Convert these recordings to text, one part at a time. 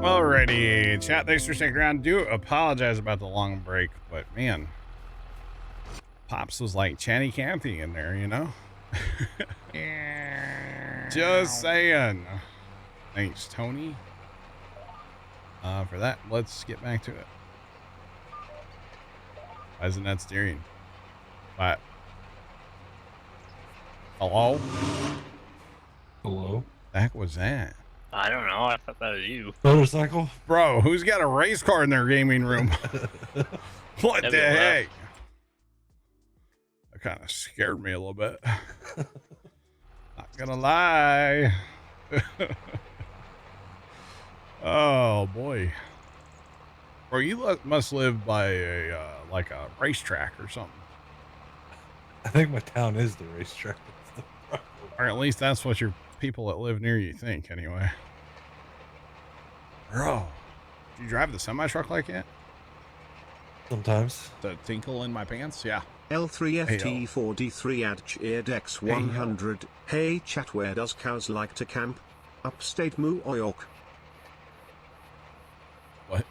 Alrighty, chat, thanks for sticking around. Do apologize about the long break, but man, Pops was like Channy Cathy in there, you know? Just saying. Thanks, Tony. For that, let's get back to it. Why isn't that steering? What? Hello? Hello? The heck was that? I don't know. I thought that was you. Motorcycle? Bro, who's got a race car in their gaming room? What the heck? That kind of scared me a little bit. Not gonna lie. Oh boy. Bro, you must live by a like a racetrack or something. I think my town is the racetrack. Or at least that's what your people that live near you think, anyway. Bro, do you drive the semi-truck like that? Sometimes. The tinkle in my pants? Yeah. L3FT4D3 add cheered X100. Hey chat, where does cows like to camp? Upstate New York. What?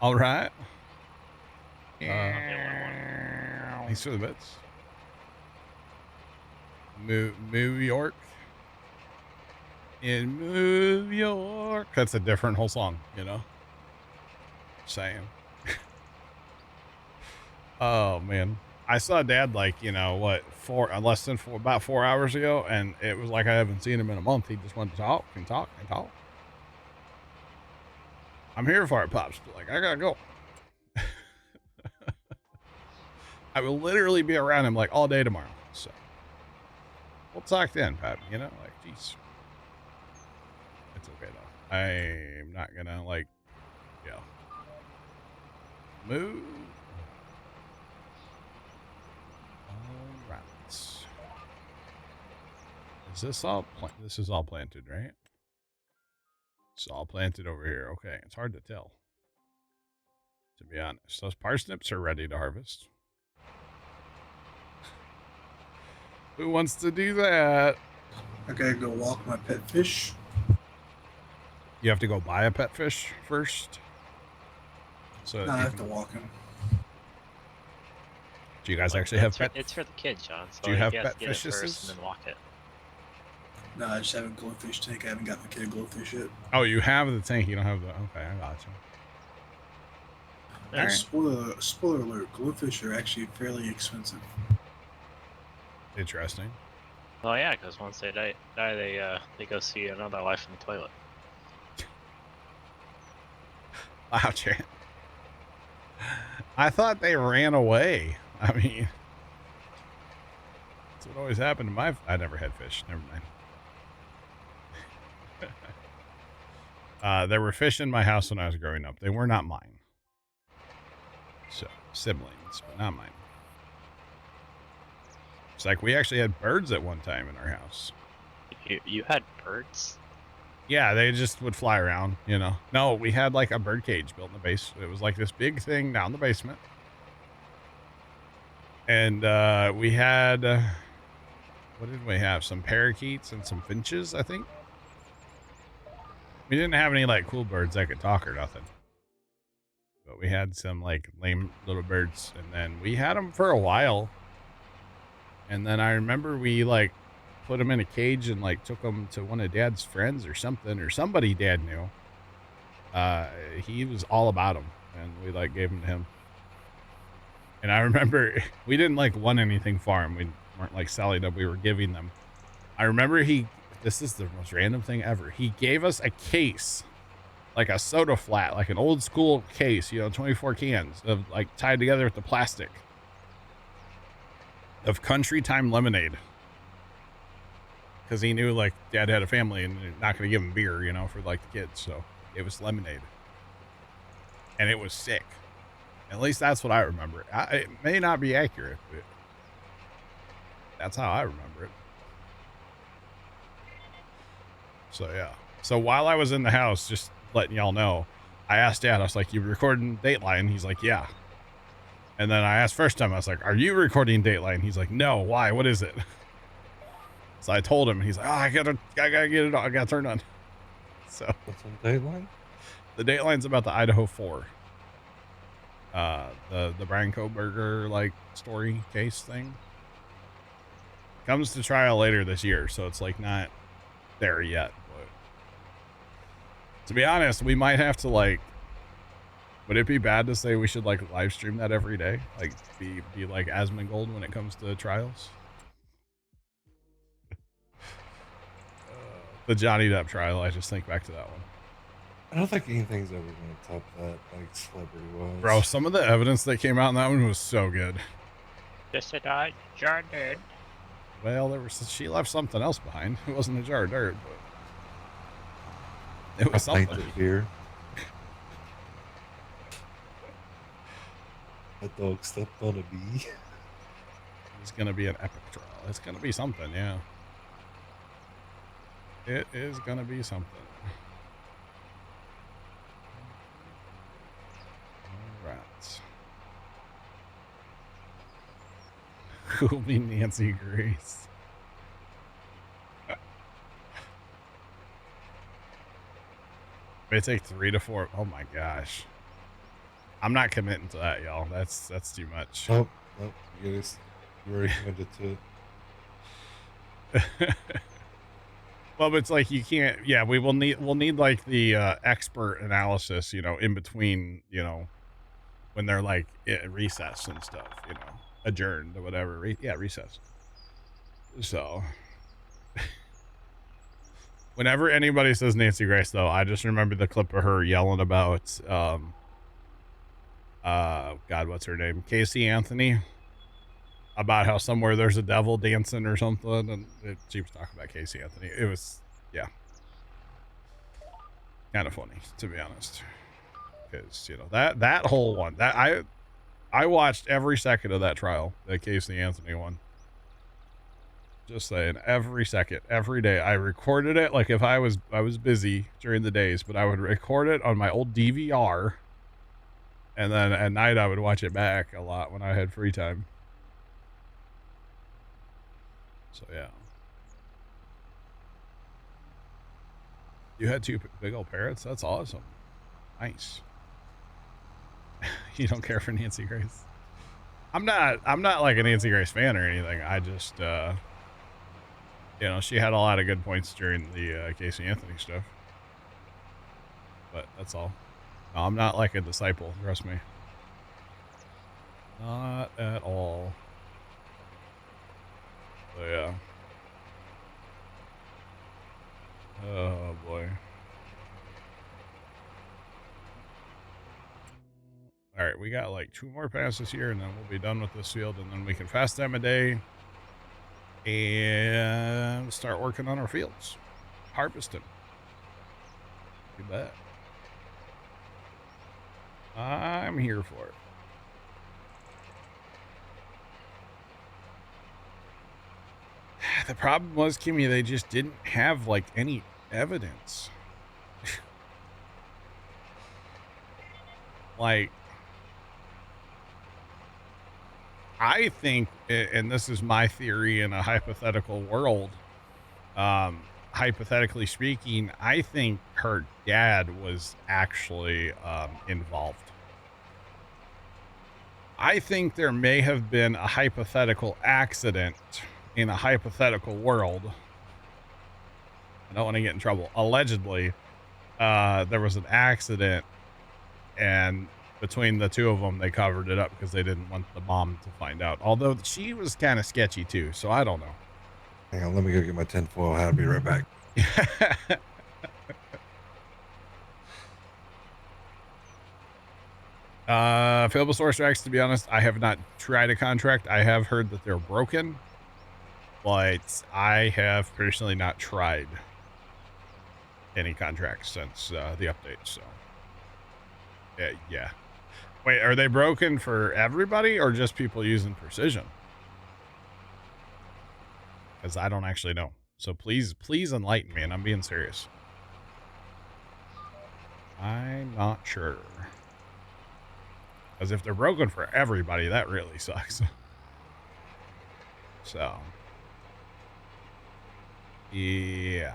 All right. Thanks for the bits. New York. In New York. That's a different whole song, you know? Saying. Oh, man. I saw Dad, like, you know, what, about 4 hours ago, and it was like I haven't seen him in a month. He just wanted to talk and talk and talk. I'm here for it, Pops. But, like, I gotta go. I will literally be around him, like, all day tomorrow. So, we'll talk then, Pap. You know, like, jeez. It's okay, though. I'm not gonna, like, yeah. Move. All right. Is this all, this is all planted, right? It's all planted over here. Okay, it's hard to tell, to be honest. Those parsnips are ready to harvest. Who wants to do that? I gotta go walk my pet fish. You have to go buy a pet fish first. So No, I have to walk him. Do you guys actually have pet? It's for the kids, John. So do you have pet pet fish fishes? and then walk it. No, I just have a glowfish tank. I haven't gotten the kid a glowfish yet. Oh, you have the tank. You don't have the. Okay, I got you. Right. Spoiler alert: glowfish are actually fairly expensive. Interesting. Oh yeah, because once they die, they go see another life in the toilet. Wow, Chan. I thought they ran away. I mean, that's what always happened to my. I never had fish. Never mind. There were fish in my house when I was growing up. They were not mine. So siblings, but not mine. It's like we actually had birds at one time in our house. You had birds? Yeah, they just would fly around, you know. No, we had like a bird cage built in the base. It was like this big thing down the basement. And we had, what did we have? Some parakeets and some finches, I think. We didn't have any like cool birds that could talk or nothing. But we had some like lame little birds. And then we had them for a while. And then I remember we like put them in a cage and like took them to one of Dad's friends or something, or somebody Dad knew. He was all about them, and we like gave them to him. And I remember we didn't like want anything for him. We weren't like selling them. We were giving them. I remember this is the most random thing ever. He gave us a case, like a soda flat, like an old school case, you know, 24 cans of like tied together with the plastic of Country Time lemonade. Because he knew like Dad had a family and they're not going to give him beer, you know, for like the kids. So it was lemonade. And it was sick. At least that's what I remember. It may not be accurate, but that's how I remember it. So yeah. So while I was in the house, just letting y'all know, I asked Dad, I was like, you recording Dateline? He's like, yeah. And then I asked first time, I was like, are you recording Dateline? He's like, no, why? What is it? So I told him, and he's like, "Oh, I gotta get it on. I gotta turn on." So What's on Dateline? the Dateline's about the Idaho 4. The Brian Koberger like story case thing comes to trial later this year, so it's like not there yet. But to be honest, we might have to like. Would it be bad to say we should like live stream that every day? Like be like Asmongold when it comes to trials? The Johnny Depp trial, I just think back to that one. I don't think anything's ever going to top that, like celebrity-wise. Bro, some of the evidence that came out in that one was so good. Yes, it died. Jordan. Well, she left something else behind. It wasn't a jar of dirt, but it was I pint something. of beer. A dog stepped on a bee. It's gonna be an epic trial. It's gonna be something, yeah. It is gonna be something. Alright. Who'll be Nancy Grace? May take 3 to 4. Oh my gosh. I'm not committing to that, y'all. That's too much. Nope. You already committed to it. Well, but it's like you can't. Yeah, we'll need like the expert analysis, you know, in between, you know, when they're like recess and stuff, you know, adjourned or whatever. Yeah, recess. So, whenever anybody says Nancy Grace, though, I just remember the clip of her yelling about, God, what's her name? Casey Anthony. About how somewhere there's a devil dancing or something, and she was talking about Casey Anthony. It was, yeah, kind of funny, to be honest, because you know that whole one, that I watched every second of that trial, the Casey Anthony one. Just saying, every second, every day. I recorded it, like if I was busy during the days, but I would record it on my old DVR, and then at night I would watch it back a lot when I had free time. So yeah. You had 2 big old parrots? That's awesome. Nice. You don't care for Nancy Grace? I'm not like a Nancy Grace fan or anything. I just you know, she had a lot of good points during the Casey Anthony stuff. But that's all. No, I'm not like a disciple, trust me. Not at all. So yeah. Oh boy. All right, we got like 2 more passes here, and then we'll be done with this field, and then we can fast them a day and start working on our fields, harvesting. You bet. I'm here for it. The problem was, Kimmy, they just didn't have like any evidence. Like, I think, and this is my theory in a hypothetical world, hypothetically speaking, I think her dad was actually involved. I think there may have been a hypothetical accident in a hypothetical world. I don't want to get in trouble. Allegedly, there was an accident, and between the 2 of them, they covered it up because they didn't want the mom to find out. Although she was kind of sketchy too, so I don't know. Hang on, let me go get my tinfoil hat. I'll be right back. Available source tracks, to be honest, I have not tried a contract. I have heard that they're broken, but I have personally not tried any contracts since the update. So yeah. Wait, are they broken for everybody or just people using precision? Because I don't actually know. So please enlighten me, and I'm being serious. I'm not sure. Because if they're broken for everybody, that really sucks. So. Yeah.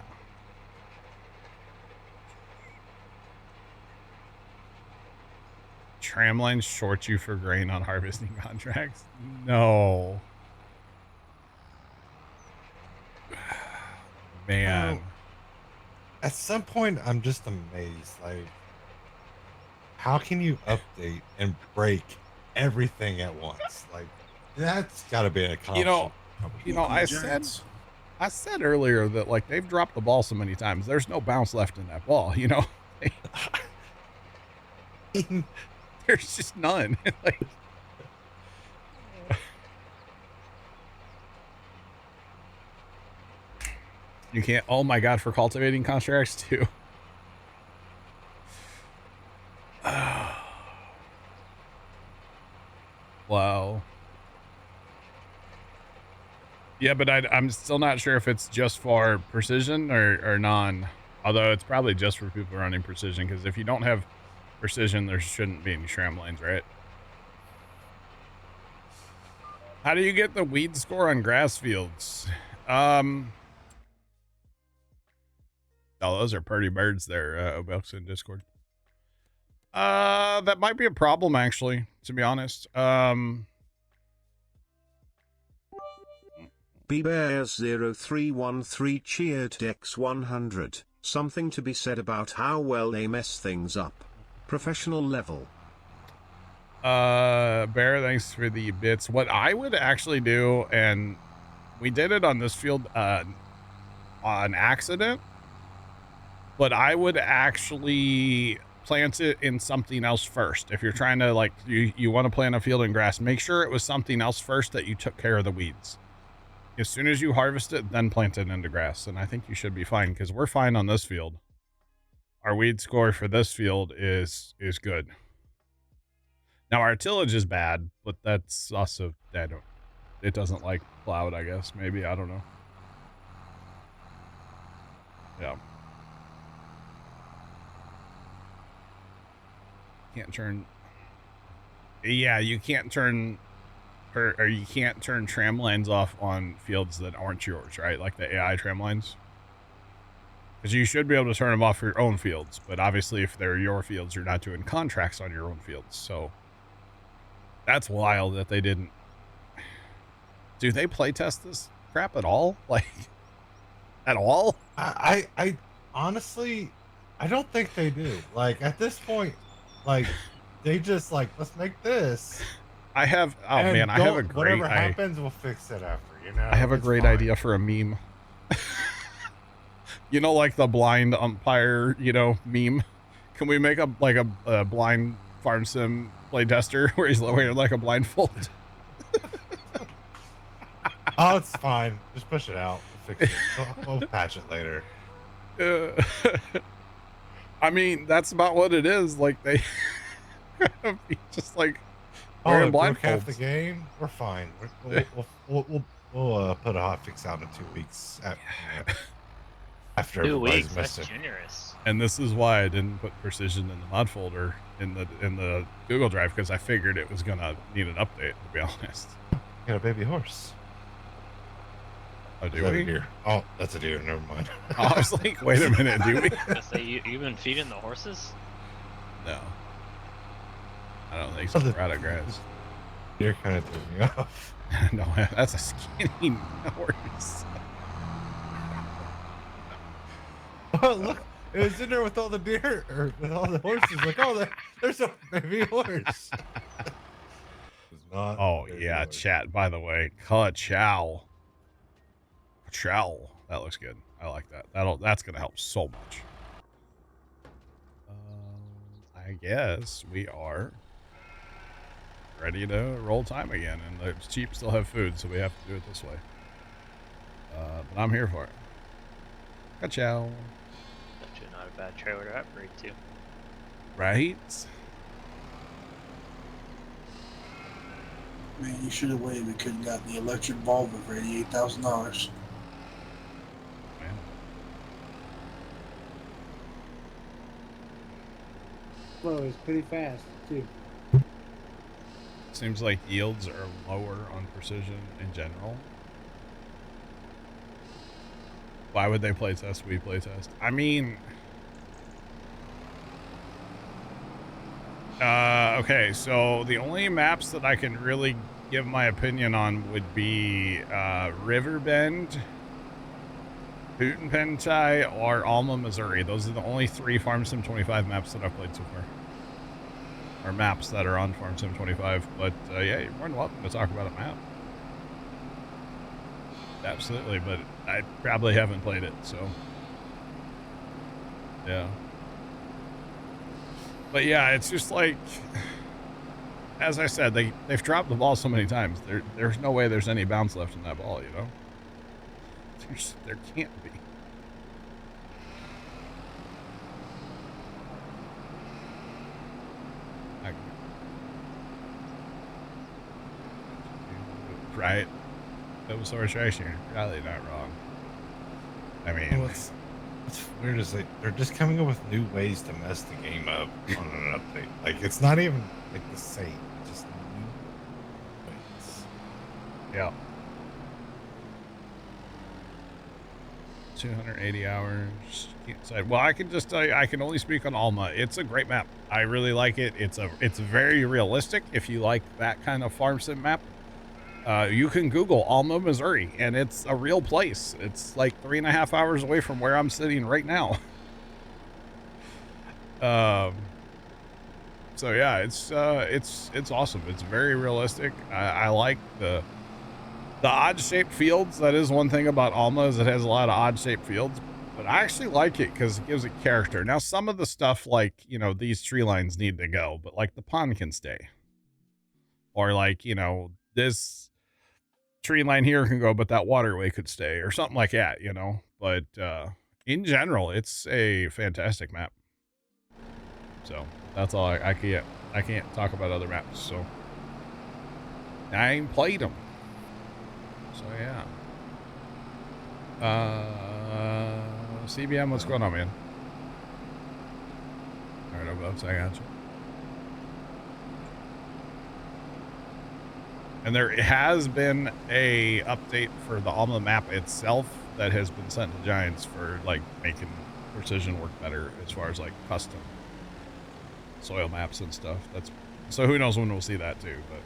Tramlines short you for grain on harvesting contracts? No. Man. At some point, I'm just amazed. Like, how can you update and break everything at once? Like, that's got to be an accomplishment. I said earlier that like they've dropped the ball so many times. There's no bounce left in that ball. You know, there's just none. Like, you can't. Oh my god, for cultivating contracts too. Wow. Yeah, but I'm still not sure if it's just for precision or non. Although it's probably just for people running precision, because if you don't have precision, there shouldn't be any tram lanes, right? How do you get the weed score on grass fields? Oh, those are pretty birds there, Obelix in Discord. That might be a problem, actually, to be honest. BBears0313 cheered X100. Something to be said about how well they mess things up. Professional level. Bear, thanks for the bits. What I would actually do, and we did it on this field on accident, but I would actually plant it in something else first. If you're trying to, like, you want to plant a field in grass, make sure it was something else first that you took care of the weeds. As soon as you harvest it, then plant it into grass. And I think you should be fine, because we're fine on this field. Our weed score for this field is good. Now our tillage is bad, but that's also, it doesn't like plowed, I guess. Maybe, I don't know. Yeah. Can't turn. Yeah, you can't turn, or you can't turn tram lines off on fields that aren't yours, right? Like the AI tram lines. Because you should be able to turn them off for your own fields, but obviously if they're your fields, you're not doing contracts on your own fields. So that's wild that they didn't. Do they play test this crap at all? Like, at all? I honestly, I don't think they do. Like, at this point, like, they just like, let's make this. I have, oh man, I have a great, whatever happens, we'll fix it after, you know? I have a great idea for a meme. You know, like the blind umpire, you know, meme. Can we make a blind farm sim play tester where he's wearing like a blindfold? Oh, it's fine. Just push it out. We'll fix it. We'll patch it later. I mean, that's about what it is. Like, they just like wearing blindfolds. Half the game, we're fine. We'll put a hotfix out in 2 weeks. After 2 weeks, missed that's it. generous. And this is why I didn't put precision in the mod folder in the Google Drive, because I figured it was gonna need an update, to be honest. Got a baby horse. Oh, do Is that we? a deer? Oh, that's a deer. Never mind. I was like, wait a minute, do we? Say you've been feeding the horses? No. I don't think so. We're out of grass. Deer kind of threw me off. No, that's a skinny horse. Oh, look. It was in there with all the deer, or with all the horses. Like, oh, there's a baby horse. Oh, yeah, horse. Chat, by the way. Ka-chow. Chow. That looks good. I like that. That's gonna help so much. I guess we are ready to roll time again, and the sheep still have food, so we have to do it this way. But I'm here for it. Ka-chow. Actually, not a bad trailer to upgrade to. Right? Man, you should have waited. We could have got the electric Volvo for $88,000. Flow is pretty fast too. Seems like yields are lower on precision in general. Why would they play test? We play test. I mean, okay, so the only maps that I can really give my opinion on would be Riverbend, Pentai, or Alma, Missouri. Those are the only 3 Farm Sim 25 maps that I've played so far. Or maps that are on Farm Sim 25. But yeah, you're more than welcome to talk about a map. Absolutely, but I probably haven't played it, so yeah. But yeah, it's just like, as I said, they've dropped the ball so many times. There's no way there's any bounce left in that ball, you know? There can't be. Right? That was Source Racing. Probably not wrong. I mean, what's weird is they're just coming up with new ways to mess the game up on an update. Like, it's not even like the same, just new ways. yeah. 280 hours. Can't decide. Well, I can just tell you, I can only speak on Alma. It's a great map. I really like it. It's very realistic. If you like that kind of farm sim map, you can Google Alma, Missouri, and it's a real place. It's like 3.5 hours away from where I'm sitting right now. So yeah, it's awesome. It's very realistic. I like the odd shaped fields. That is one thing about Alma, is it has a lot of odd shaped fields, but I actually like it because it gives it character. Now, some of the stuff, like, you know, these tree lines need to go, but like the pond can stay, or like, you know, this tree line here can go, but that waterway could stay, or something like that, you know. But in general, it's a fantastic map. So that's all. I can't talk about other maps, so I ain't played them. So yeah. CBM, what's going on, man? All right, Bubs, I got you. And there has been a update for the Alma map itself that has been sent to Giants for like making precision work better as far as like custom soil maps and stuff. That's so who knows when we'll see that too, but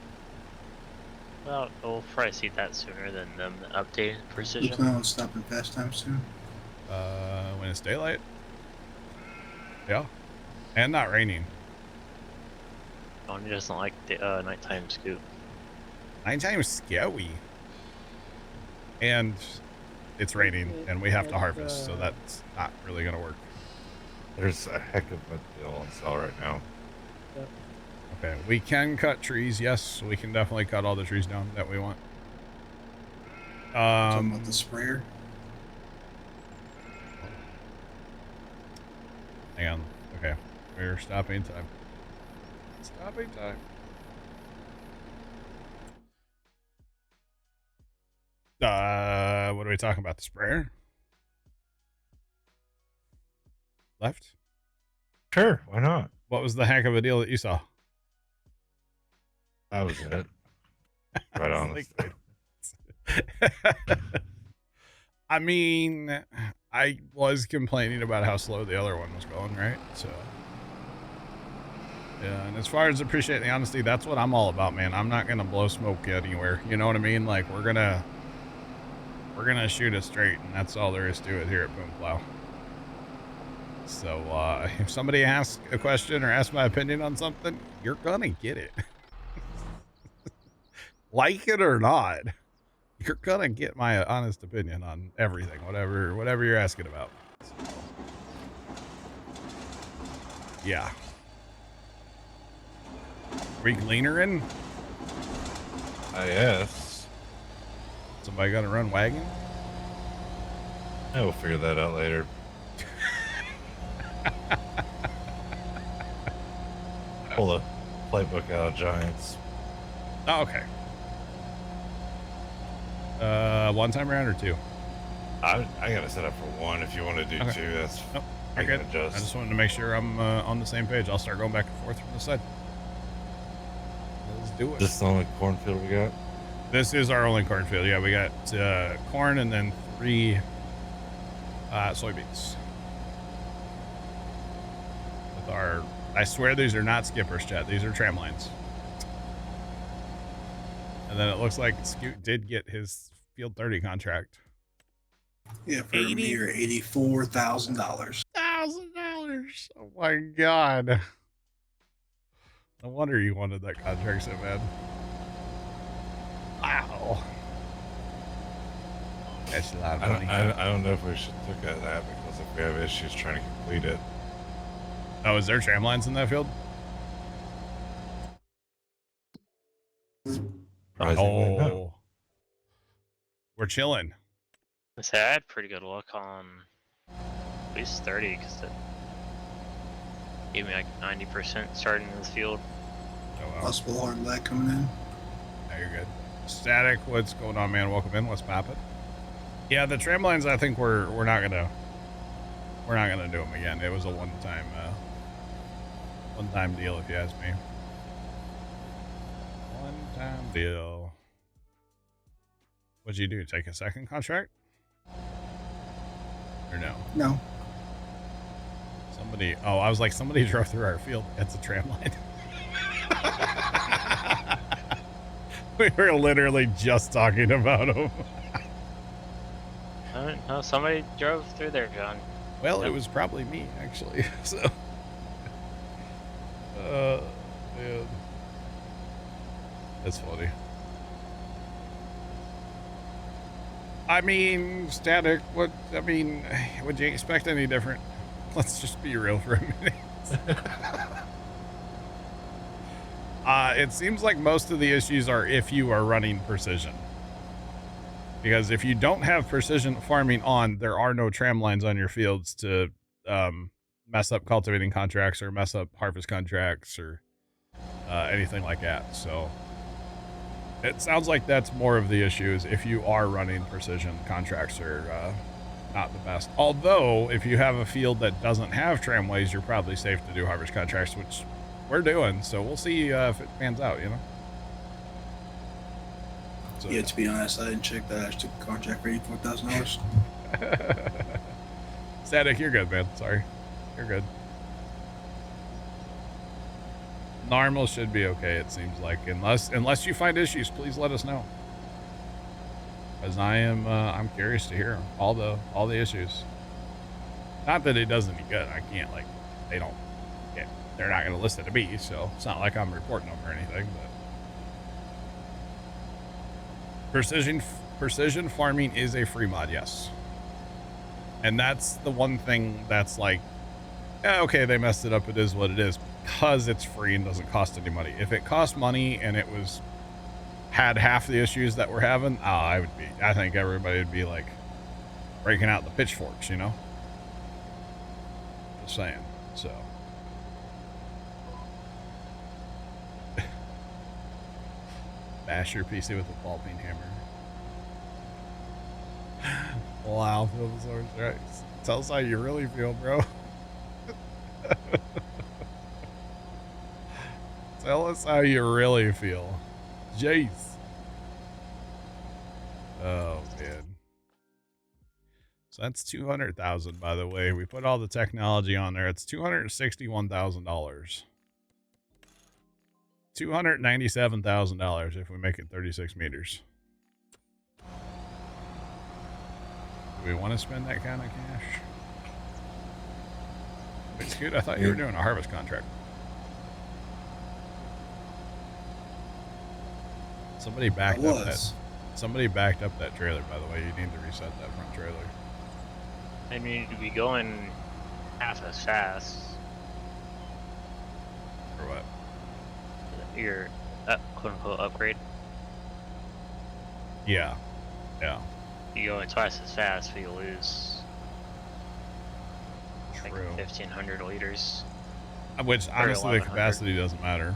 Well, we'll probably see that sooner than them updating We precision. plan on stopping pastime soon. when it's daylight. Yeah. And not raining. Tony doesn't like the nighttime scoop. Nighttime is scary. And it's raining and we have to harvest, so that's not really gonna work. There's a heck of a deal on sale right now. Okay, we can cut trees. Yes, we can definitely cut all the trees down that we want. Talking about the sprayer. Hang on. Okay, we're stopping time. Stopping time. What are we talking about? The sprayer? Left? Sure, why not? What was the heck of a deal that you saw? That was it. Right on. I mean, I was complaining about how slow the other one was going, right? So, yeah. And as far as appreciating the honesty, that's what I'm all about, man. I'm not gonna blow smoke anywhere. You know what I mean? Like we're gonna shoot it straight, and that's all there is to it here at Boom Plow. So, if somebody asks a question or asks my opinion on something, you're gonna get it. Like it or not, you're gonna get my honest opinion on everything, whatever you're asking about. So, yeah. We gleanering? Yes. Somebody gonna run wagon? I will figure that out later. Pull the playbook out of Giants. Oh, okay. One time round or two? I gotta set up for one. If you want to do Okay. two, that's Nope. I You're can good. adjust. I just wanted to make sure I'm on the same page. I'll start going back and forth from the side. Let's do it. This is the only cornfield we got. This is our only cornfield. Yeah, we got corn and then 3 Soybeans. With our, I swear these are not skippers, chat. These are tram lines. And then it looks like Scoot did get his Field 30 contract. Yeah, for a mere $84,000. $1,000. Oh my god. No wonder you wanted that contract so bad. Wow. That's a lot of money. I don't know if we should look at that because if we have issues trying to complete it. Oh, is there tram lines in that field? Surprisingly, no. We're chilling. I say I had pretty good luck on at least 30 because it gave me like 90% starting in the field. Oh, wow. Possible hard lag coming in. No, you're good. Static, what's going on, man? Welcome in. What's poppin'? Yeah, the tram lines. I think we're not gonna do them again. It was a one time deal, if you ask me. One time deal. What'd you do? Take a second contract? Or no? No. Somebody. Oh, I was like, somebody drove through our field. That's a tram line. We were literally just talking about them. No, somebody drove through there, John. Well, it was probably me, actually. So, man. That's funny. I mean, Static, would you expect any different? Let's just be real for a minute. It seems like most of the issues are if you are running precision. Because if you don't have precision farming on, there are no tram lines on your fields to mess up cultivating contracts or mess up harvest contracts or anything like that. So it sounds like that's more of the issue is if you are running precision, contracts are not the best. Although, if you have a field that doesn't have tramways, you're probably safe to do harvest contracts, which we're doing. So we'll see if it pans out, you know? So, Yeah, to be honest, I didn't check that. I just took a contract for $84,000. Static, you're good, man. Sorry. You're good. Normal should be okay, it seems like. Unless you find issues, please let us know. Because I'm curious to hear all the issues. Not that it does any good. I can't, like, they're not going to list it to me, so it's not like I'm reporting them or anything, but precision farming is a free mod, yes. And that's the one thing that's like, yeah, okay, they messed it up, it is what it is, because it's free and doesn't cost any money. If it cost money and it had half the issues that we're having, I think everybody would be like breaking out the pitchforks, you know? Just saying. So bash your PC with a ball peen hammer. Wow, right. Tell us how you really feel, bro. Tell us how you really feel. Jeez. Oh, man. So that's 200,000, by the way. We put all the technology on there. It's $261,000. $297,000 if we make it 36 meters. Do we want to spend that kind of cash? Wait, Scoot, I thought you were doing a harvest contract. Somebody backed up that trailer, by the way. You need to reset that front trailer. I mean, you'd be going half as fast. For what? Your quote unquote upgrade. Yeah. Yeah. You go twice as fast, but you lose like True. 1,500 liters. Which honestly, the capacity doesn't matter.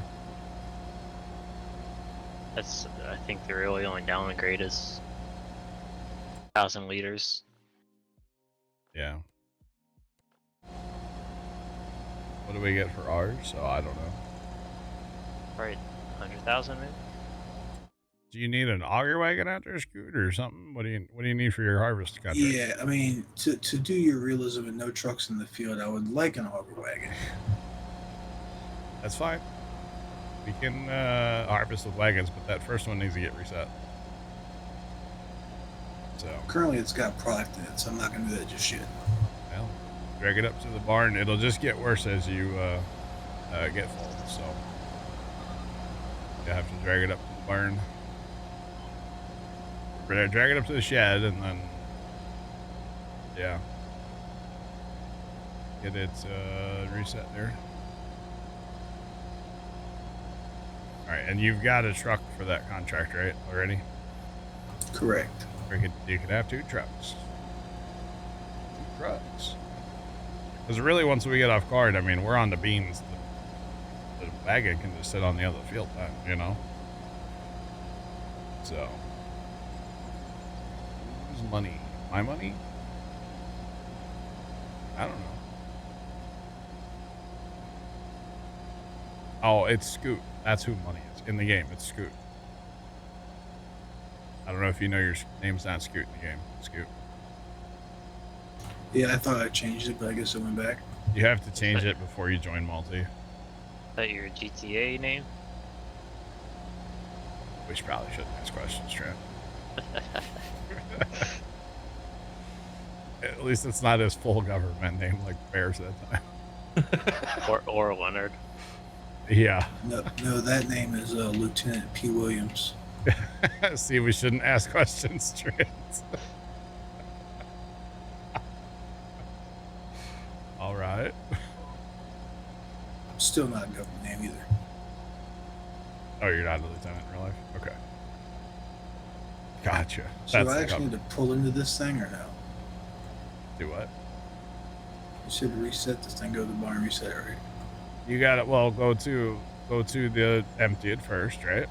I think the really only downgrade is 1,000 liters. Yeah. What do we get for ours? Oh, I don't know. Right, 100,000 maybe? Do you need an auger wagon out there, Scoot, or something? What do you need for your harvest contract? Yeah, I mean, to do your realism and no trucks in the field, I would like an auger wagon. That's fine. We can harvest with wagons, but that first one needs to get reset. So Currently, it's got product in it, so I'm not going to do that just yet. well, drag it up to the barn. It'll just get worse as you get full. So you have to drag it up to the barn. Drag it up to the shed, and then yeah, get it reset there. All right, and you've got a truck for that contract, right? Already? Correct. You could have 2 trucks. 2 trucks. Because really, once we get off card, I mean, we're on the beans. The wagon can just sit on the other field then, you know? So. Whose money? My money? I don't know. Oh, it's Scoot. That's who money is. In the game, it's Scoot. I don't know if you know your name's not Scoot in the game. Scoot. Yeah, I thought I changed it, but I guess it went back. You have to change it before you join multi. Is that your GTA name? We should probably shouldn't ask questions, Trent. At least it's not his full government name like Bears at that time. or Leonard. Yeah. No, that name is Lieutenant P. Williams. See, we shouldn't ask questions, Trent. All right. Still not a government name either. Oh, you're not a lieutenant in real life? Okay. Gotcha. So That's I the actually need to pull into this thing or no? Do what? You said reset this thing, go to the barn, reset it, right? You got it. Well, go to the empty it first, right?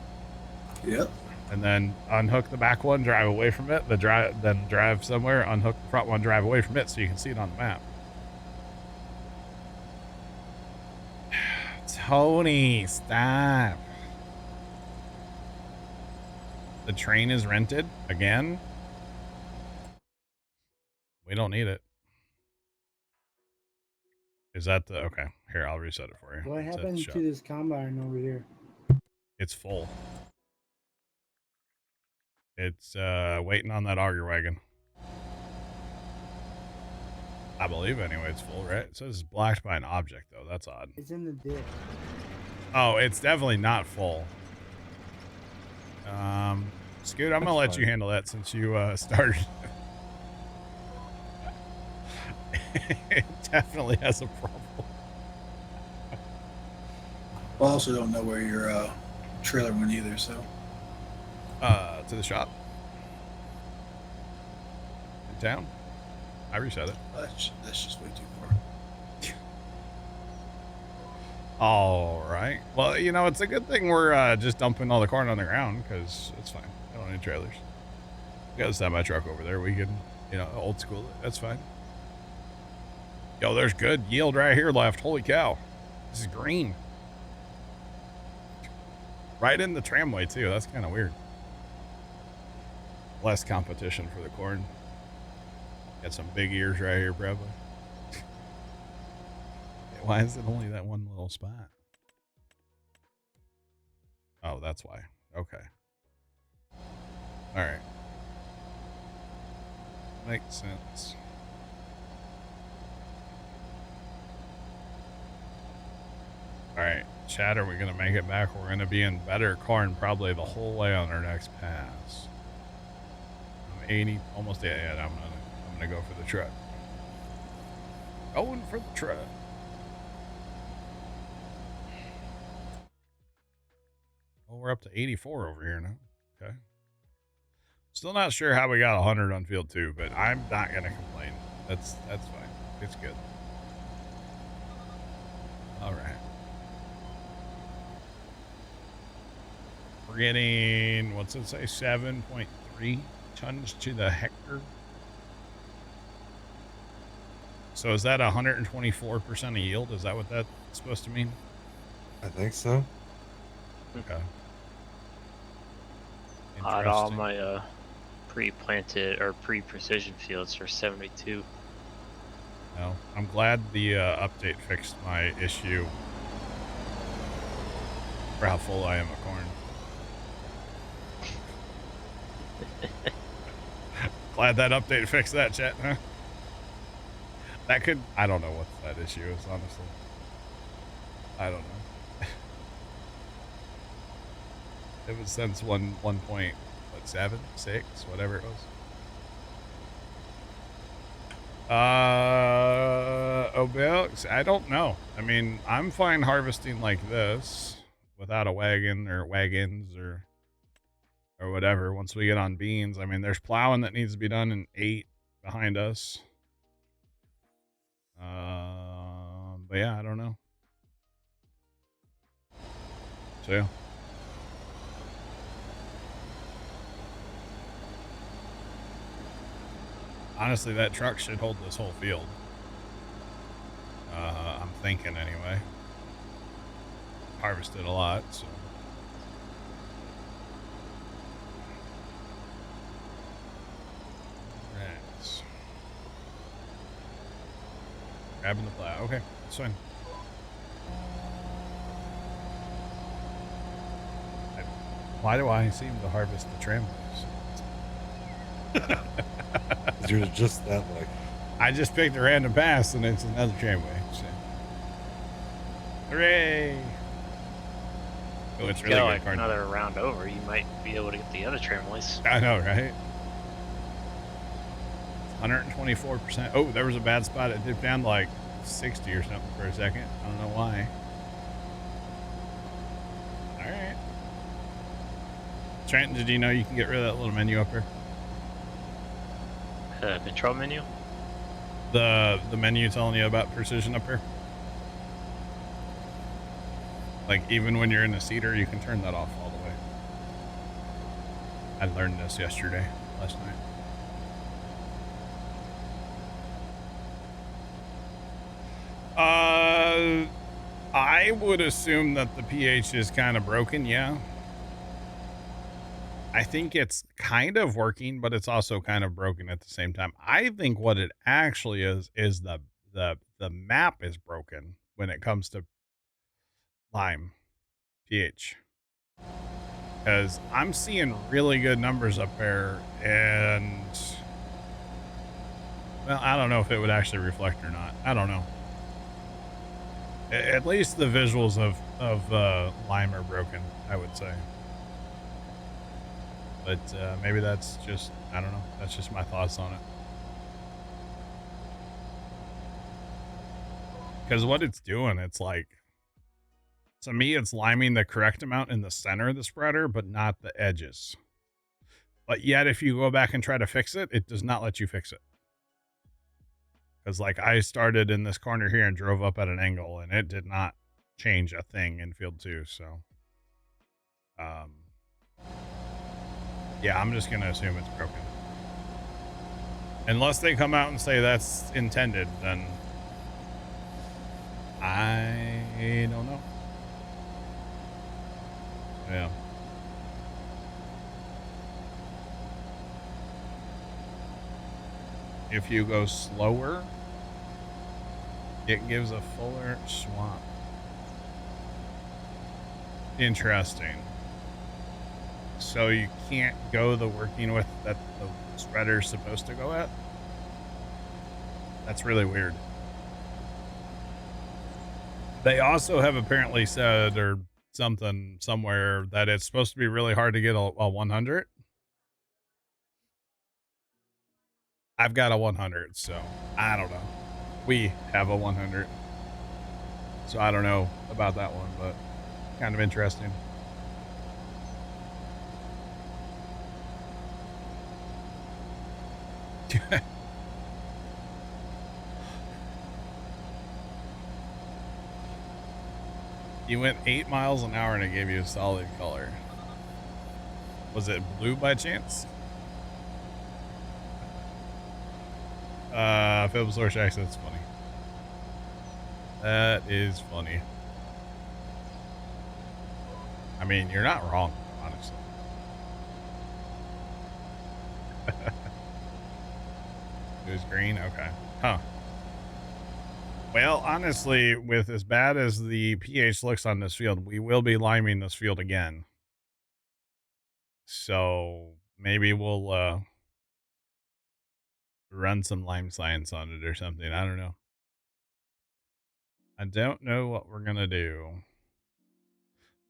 Yep. And then unhook the back one, drive away from it. Then drive somewhere, unhook the front one, drive away from it, so you can see it on the map. Tony, stop. The train is rented again. We don't need it. Is that the okay? Here, I'll reset it for you. What It's at the happened shop. to this combine over here? It's full. It's waiting on that auger wagon. I believe anyway, it's full, right? It says it's blocked by an object though. That's odd. It's in the ditch. Oh, it's definitely not full. Scoot, I'm gonna let you handle that since you started. It definitely has a problem. Well, I also don't know where your trailer went either, so. To the shop. In town. I reset it. That's just way too far. All right. Well, you know, it's a good thing we're just dumping all the corn on the ground because it's fine. I don't need trailers. We got a semi truck over there. We can, you know, old school it. That's fine. Yo, there's good yield right here left. Holy cow. This is green. Right in the tramway, too. That's kind of weird. Less competition for the corn. Got some big ears right here, probably. Why is it only that one little spot? Oh, that's why. Okay. All right. Makes sense. All right, Chad, are we going to make it back? We're going to be in better corn probably the whole way on our next pass. I'm 80, almost 80. I'm gonna go for the truck. Going for the truck. Well, we're up to 84 over here now. Okay. Still not sure how we got 100 on field 2, but I'm not going to complain. That's fine. It's good. All right. We're getting, what's it say, 7.3 tons to the hectare. So is that 124% of yield? Is that what that's supposed to mean? I think so. Okay. Out all Interesting. my pre-planted or pre-precision fields are 72. No, I'm glad the update fixed my issue for how full I am of corn. Glad that update fixed that, chat, huh? That could, I don't know what that issue is, honestly. I don't know. It was since 1.7, 6, whatever it was. Obelix, I don't know. I mean, I'm fine harvesting like this without a wagon or wagons or whatever. Once we get on beans, I mean, there's plowing that needs to be done in 8 behind us. But yeah, I don't know. So yeah. Honestly, that truck should hold this whole field. I'm thinking anyway. Harvested a lot, so. Right. Grabbing the plow. Okay, that's fine. Why do I seem to harvest the tramways? You're just that like. I just picked a random pass and it's another tramway. So. Hooray! Oh, it's really Go good like card. another round over, you might be able to get the other tramways. I know, right? 124%. Oh, there was a bad spot. It dipped down to like 60 or something for a second. I don't know why. All right. Trenton, did you know you can get rid of that little menu up here? Control menu? The menu telling you about precision up here? Like, even when you're in a seater, you can turn that off all the way. I learned this last night. I would assume that the pH is kind of broken, yeah. I think it's kind of working, but it's also kind of broken at the same time. I think what it actually is the map is broken when it comes to lime pH. Because I'm seeing really good numbers up there, and well, I don't know if it would actually reflect or not. I don't know. At least the visuals of lime are broken, I would say. But maybe that's just, I don't know. That's just my thoughts on it. Because what it's doing, it's like, to me, it's liming the correct amount in the center of the spreader, but not the edges. But yet, if you go back and try to fix it, it does not let you fix it. Because like I started in this corner here and drove up at an angle, and it did not change a thing in field 2. So, yeah, I'm just going to assume it's broken. Unless they come out and say that's intended, then I don't know. Yeah. If you go slower, it gives a fuller swamp. Interesting. So you can't go the working width that the spreader's supposed to go at? That's really weird. They also have apparently said, or something somewhere, that it's supposed to be really hard to get a 100. I've got a 100, so I don't know. We have a 100. So I don't know about that one, but kind of interesting. You went 8 miles an hour and it gave you a solid color. Was it blue by chance? Philip Sorshak, that's funny. That is funny. I mean, you're not wrong, honestly. It was green? Okay. Huh. Well, honestly, with as bad as the pH looks on this field, we will be liming this field again. So maybe we'll run some lime science on it or something. I don't know. I don't know what we're going to do.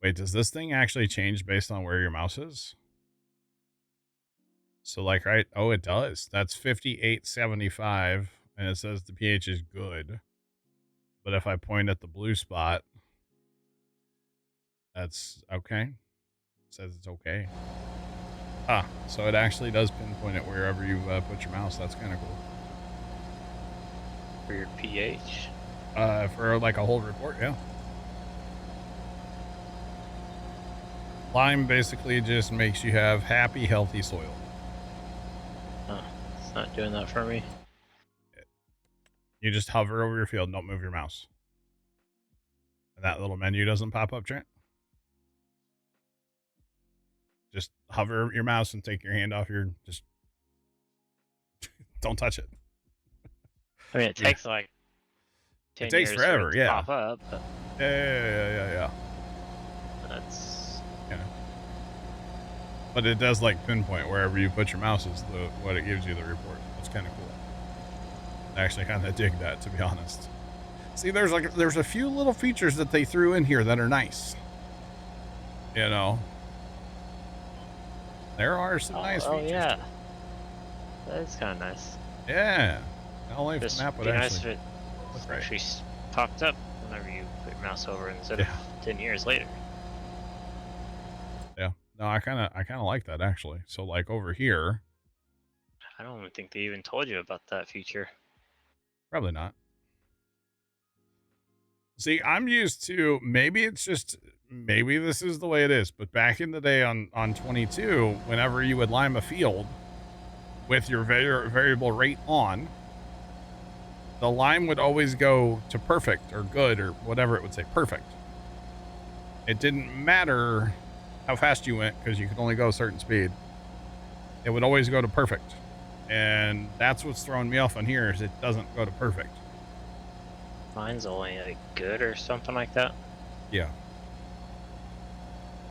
Wait, does this thing actually change based on where your mouse is? So like, right? Oh, it does. That's 5875 and it says the pH is good. But if I point at the blue spot, that's okay. It says it's okay. Ah, so it actually does pinpoint it wherever you put your mouse. That's kind of cool. For your pH? For like a whole report, yeah. Lime basically just makes you have happy, healthy soil. Oh, it's not doing that for me. You just hover over your field, don't move your mouse. And that little menu doesn't pop up, Trent. Just hover your mouse and take your hand off your, just don't touch it. I mean, it takes like 10 It takes years forever, for it to yeah. pop up, but Yeah. that's... Yeah. But it does like pinpoint wherever you put your mouse is what it gives you the report. That's kind of cool. I actually kind of dig that, to be honest. See, there's a few little features that they threw in here that are nice. You know, there are some nice features. Oh yeah, that's kind of nice. Yeah. Not only if Just the map would be nice actually if it look right. actually popped up whenever you put your mouse over instead of 10 years later. Yeah. No, I kind of like that actually. So like over here, I don't even think they even told you about that feature. probably not. See, I'm used to, maybe this is the way it is, but back in the day on 22, whenever you would lime a field with your variable rate on, the lime would always go to perfect or good or whatever it would say, perfect. It didn't matter how fast you went because you could only go a certain speed. It would always go to perfect. And that's what's throwing me off on here is it doesn't go to perfect. Mine's only like good or something like that. Yeah.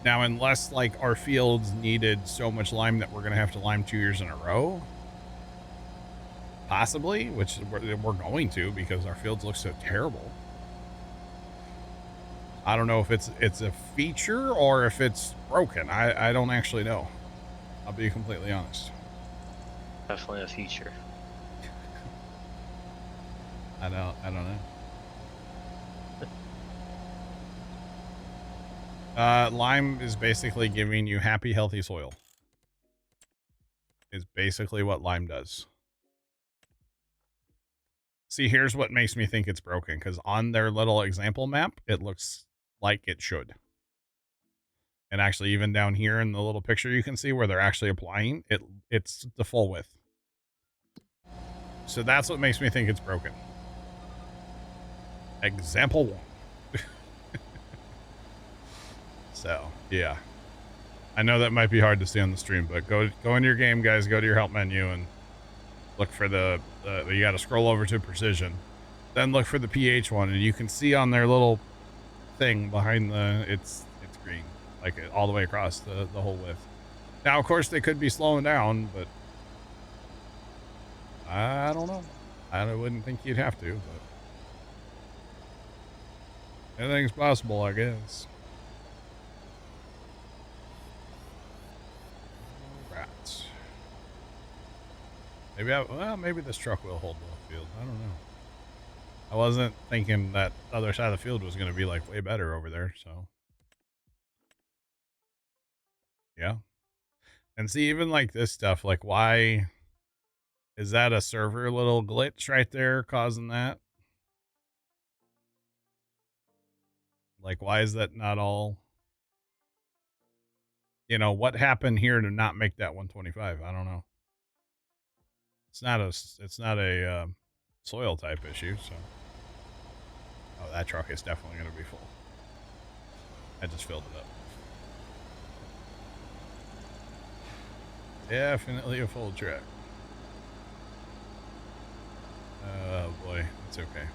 Now, unless like our fields needed so much lime that we're going to have to lime 2 years in a row, possibly, which we're going to because our fields look so terrible. I don't know if it's a feature or if it's broken. I don't actually know. I'll be completely honest. Definitely a feature. I don't know. Lime is basically giving you happy, healthy soil. Is basically what lime does. See, here's what makes me think it's broken, because on their little example map, it looks like it should. And actually, even down here in the little picture, you can see where they're actually applying it. It's the full width. So that's what makes me think it's broken. Example 1. So, yeah. I know that might be hard to see on the stream, but go in your game, guys. Go to your help menu and look for you got to scroll over to precision. Then look for the pH one, and you can see on their little thing behind it's green, like all the way across the whole width. Now, of course, they could be slowing down, but I don't know. I wouldn't think you'd have to, but anything's possible, I guess. Rats. Maybe this truck will hold the field. I don't know. I wasn't thinking that other side of the field was going to be like way better over there, so. Yeah. And see, even like this stuff, like why is that a server little glitch right there causing that? Like, why is that not all, what happened here to not make that 125? I don't know. It's not a soil type issue, so. Oh, that truck is definitely going to be full. I just filled it up. Definitely a full truck. It's okay.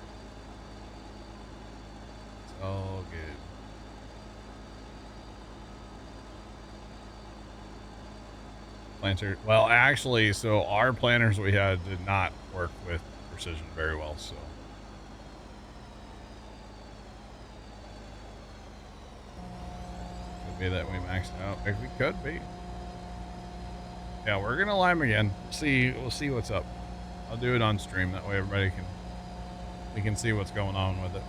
It's all good. Planter. Well, actually, so our planters we had did not work with precision very well, so. Could be that we maxed out. If we could be. Yeah, we're gonna lime again. We'll see what's up. I'll do it on stream. That way we can see what's going on with it.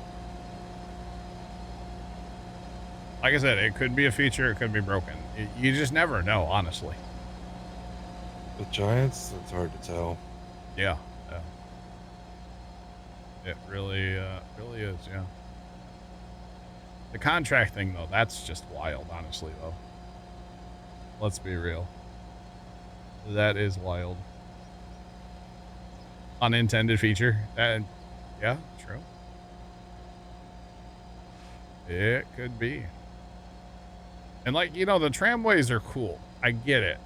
Like I said, it could be a feature. It could be broken. You just never know, honestly. The Giants, it's hard to tell. Yeah. It really is, yeah. The contract thing, though, that's just wild, honestly, though. Let's be real. That is wild. Unintended feature. Yeah, true. It could be. And, like, you know, the tramways are cool. I get it.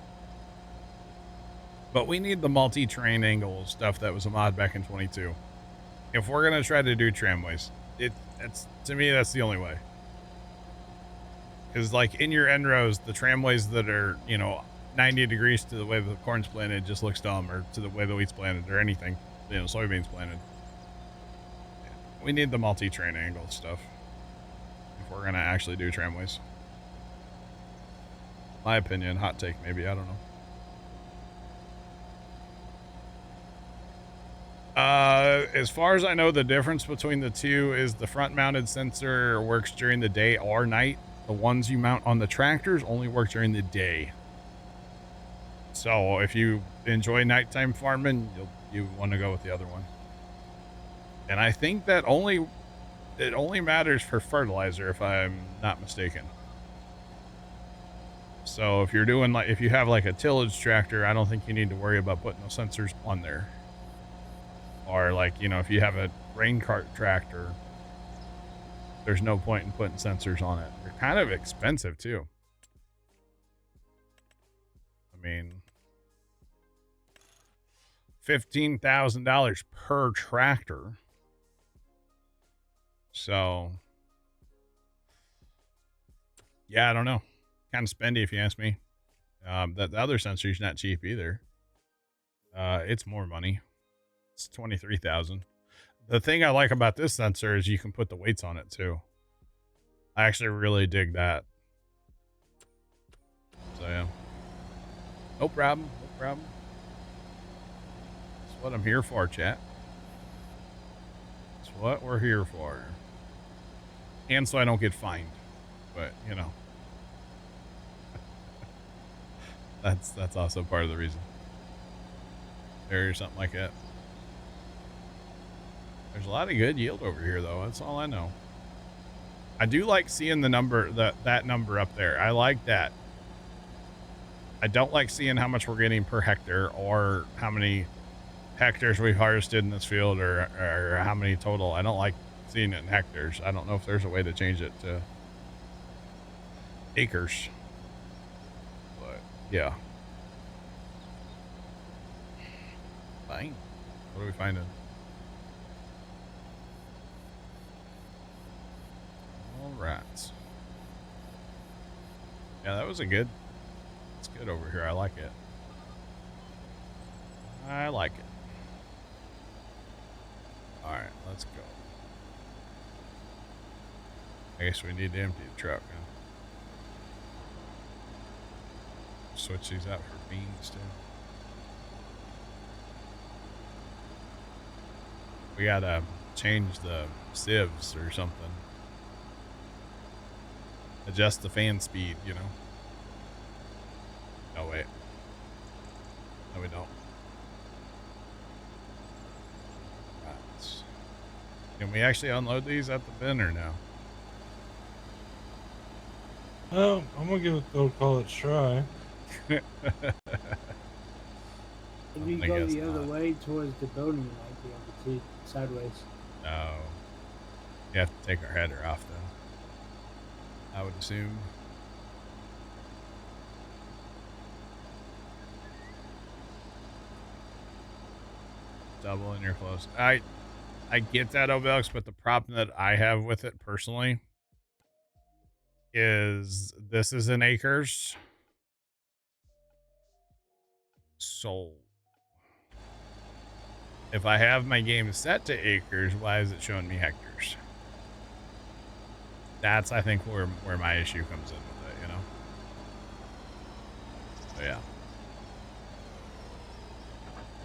But we need the multi-train angle stuff that was a mod back in 22. If we're going to try to do tramways, it's to me, that's the only way. Because, like, in your end rows, the tramways that are, you know, 90 degrees to the way the corn's planted just looks dumb, or to the way the wheat's planted, or anything, you know, soybeans planted. We need the multi-train angle stuff if we're going to actually do tramways. My opinion, hot take maybe, I don't know. As far as I know, the difference between the two is the front-mounted sensor works during the day or night. The ones you mount on the tractors only work during the day. So if you enjoy nighttime farming, you want to go with the other one. And I think that it only matters for fertilizer, if I'm not mistaken. So if you're doing if you have like a tillage tractor, I don't think you need to worry about putting those sensors on there. Or like, you know, if you have a grain cart tractor, there's no point in putting sensors on it. They're kind of expensive too. I mean, $15,000 per tractor. So, yeah, I don't know. Kind of spendy if you ask me. The other sensor is not cheap either. It's more money. It's $23,000. The thing I like about this sensor is you can put the weights on it too. I actually really dig that. So yeah. No problem. No problem. That's what I'm here for, chat. That's what we're here for. And so I don't get fined. But, you know. That's also part of the reason. Or something like that. There's a lot of good yield over here, though. That's all I know. I do like seeing the number, that number up there. I like that. I don't like seeing how much we're getting per hectare, or how many hectares we've harvested in this field, or how many total. I don't like seeing it in hectares. I don't know if there's a way to change it to acres. But, yeah. Fine. What are we finding? All right. Yeah, that was it's good over here. I like it. I like it. All right, let's go. I guess we need to empty the truck, huh? Switch these out for beans too. We gotta change the sieves or something. Adjust the fan speed, you know. Oh, wait. No, we don't. Right. Can we actually unload these at the bin or no? Well, I'm gonna give it the old college try. If you go the other way towards the building, you might be able to see sideways. No. You have to take our header off, though. I would assume. Double in your close. I I get that, Obelix, but the problem that I have with it personally is this is in acres. So if I have my game set to acres, why is it showing me hectares? That's, I think, where my issue comes in with it, you know? So, yeah.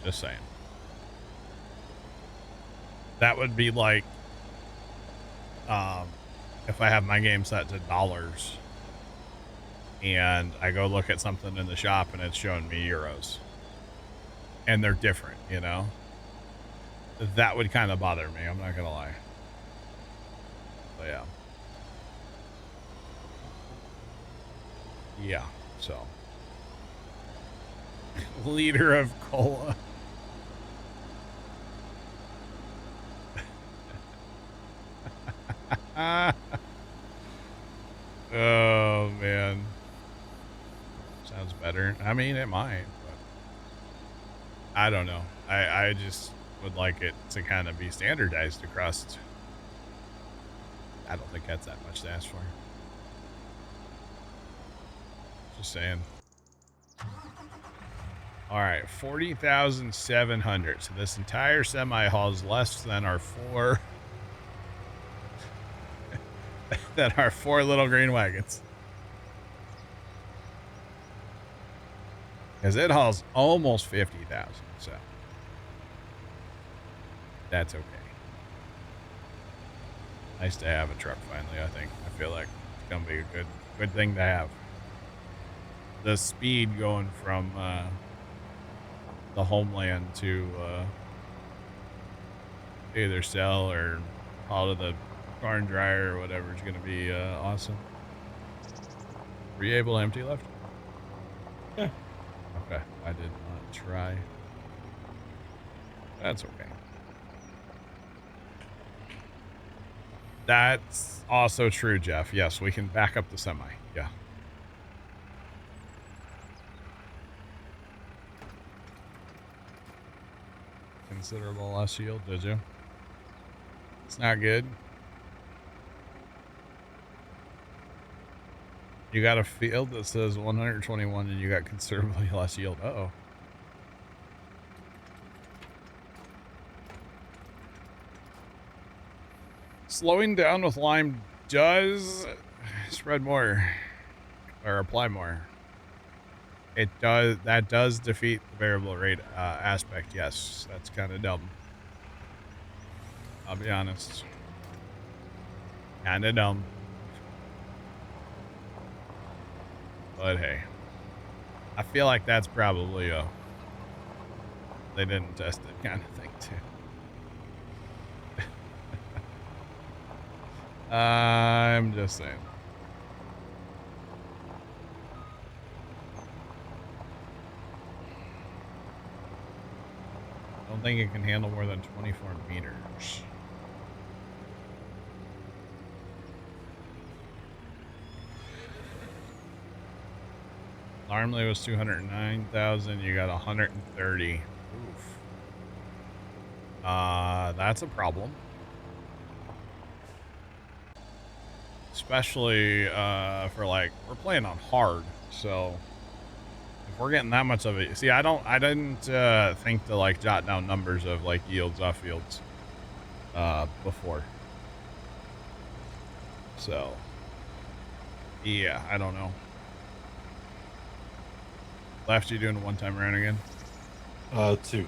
Just saying. That would be like, if I have my game set to dollars and I go look at something in the shop and it's showing me euros and they're different, you know? That would kind of bother me. I'm not going to lie. So, yeah. Yeah, so. Liter of cola. Oh, man. Sounds better. I mean, it might, but I don't know. I just would like it to kind of be standardized across. I don't think that's that much to ask for. Just saying. All right, 40,700. So this entire semi haul is less than our four little green wagons. Because it hauls almost 50,000, so that's okay. Nice to have a truck finally, I think. I feel like it's gonna be a good thing to have. The speed going from the homeland to either sell or haul to the barn dryer or whatever is gonna be awesome. Were you able to empty left? Yeah. Okay, I did not try. That's okay. That's also true, Jeff. Yes, we can back up the semi. Yeah. Considerable less yield, did you? It's not good. You got a field that says 121 and you got considerably less yield. Uh-oh. Slowing down with lime does spread more or apply more. It does. That does defeat the variable rate aspect. Yes, that's kind of dumb. I'll be honest. Kind of dumb. But hey, I feel like that's probably they didn't test it kind of thing too. I'm just saying. I don't think it can handle more than 24 meters. Normally was 209,000. You got 130. Oof. That's a problem. Especially for like we're playing on hard, so if we're getting that much of it, see, I didn't think to like jot down numbers of like yields off fields before. So yeah, I don't know. Left, you doing a one-time run again? 2. Okay.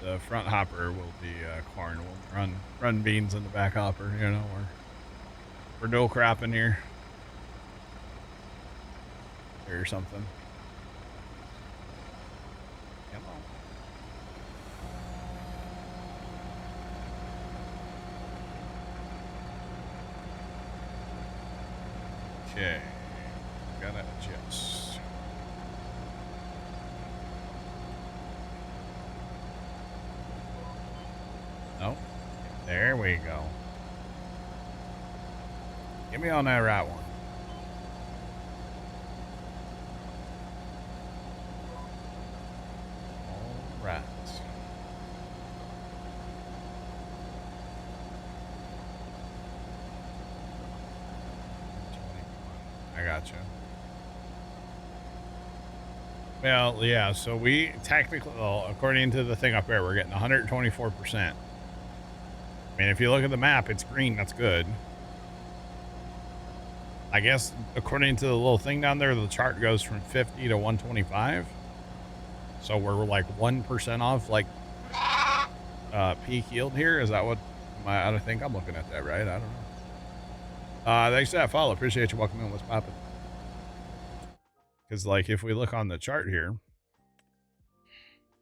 The front hopper will be corn. We'll run beans in the back hopper. You know, we're dual cropping here or something. Come on. Okay. Gotta adjust. Nope. There we go. Get me on that right one. All right. gotcha. Well, yeah, so we technically, well, according to the thing up there, we're getting 124%. I mean, if you look at the map, it's green. That's good. I guess according to the little thing down there, the chart goes from 50 to 125. So we're like 1% off, like peak yield here. Is that what I think I'm looking at that right? I don't know. Thanks for that follow. Appreciate you. Welcome in. What's popping? Because like if we look on the chart here,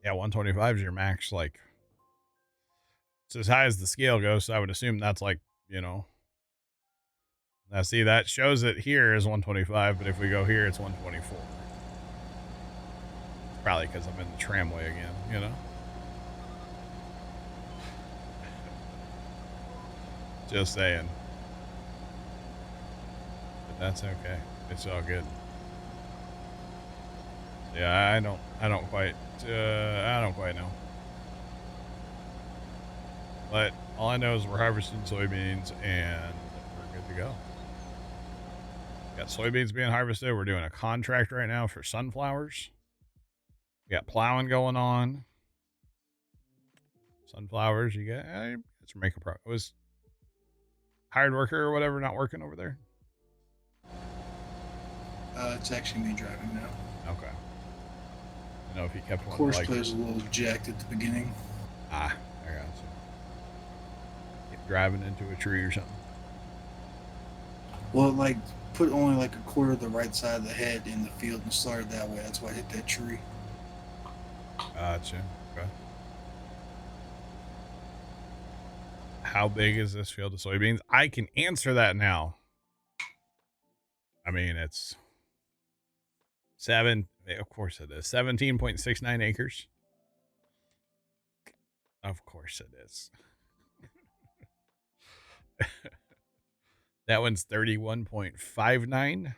yeah, 125 is your max. Like it's as high as the scale goes. So I would assume that's like, you know. Now see, that shows it here is 125, but if we go here, it's 124. Probably because I'm in the tramway again, you know. Just saying. But that's okay. It's all good. Yeah, I don't quite know. But all I know is we're harvesting soybeans and we're good to go. Got soybeans being harvested. We're doing a contract right now for sunflowers. We got plowing going on. Sunflowers, you got let's make a pro. Was hired worker or whatever not working over there? It's actually me driving now. Okay. I know if he kept one. Course like, plays a little jacked at the beginning. I got you. Get driving into a tree or something. Well, like put only like a quarter of the right side of the head in the field and started that way. That's why I hit that tree. Gotcha. Okay. How big is this field of soybeans? I can answer that now. I mean, it's of course it is. 17.69 acres. Of course it is. That one's 31.59.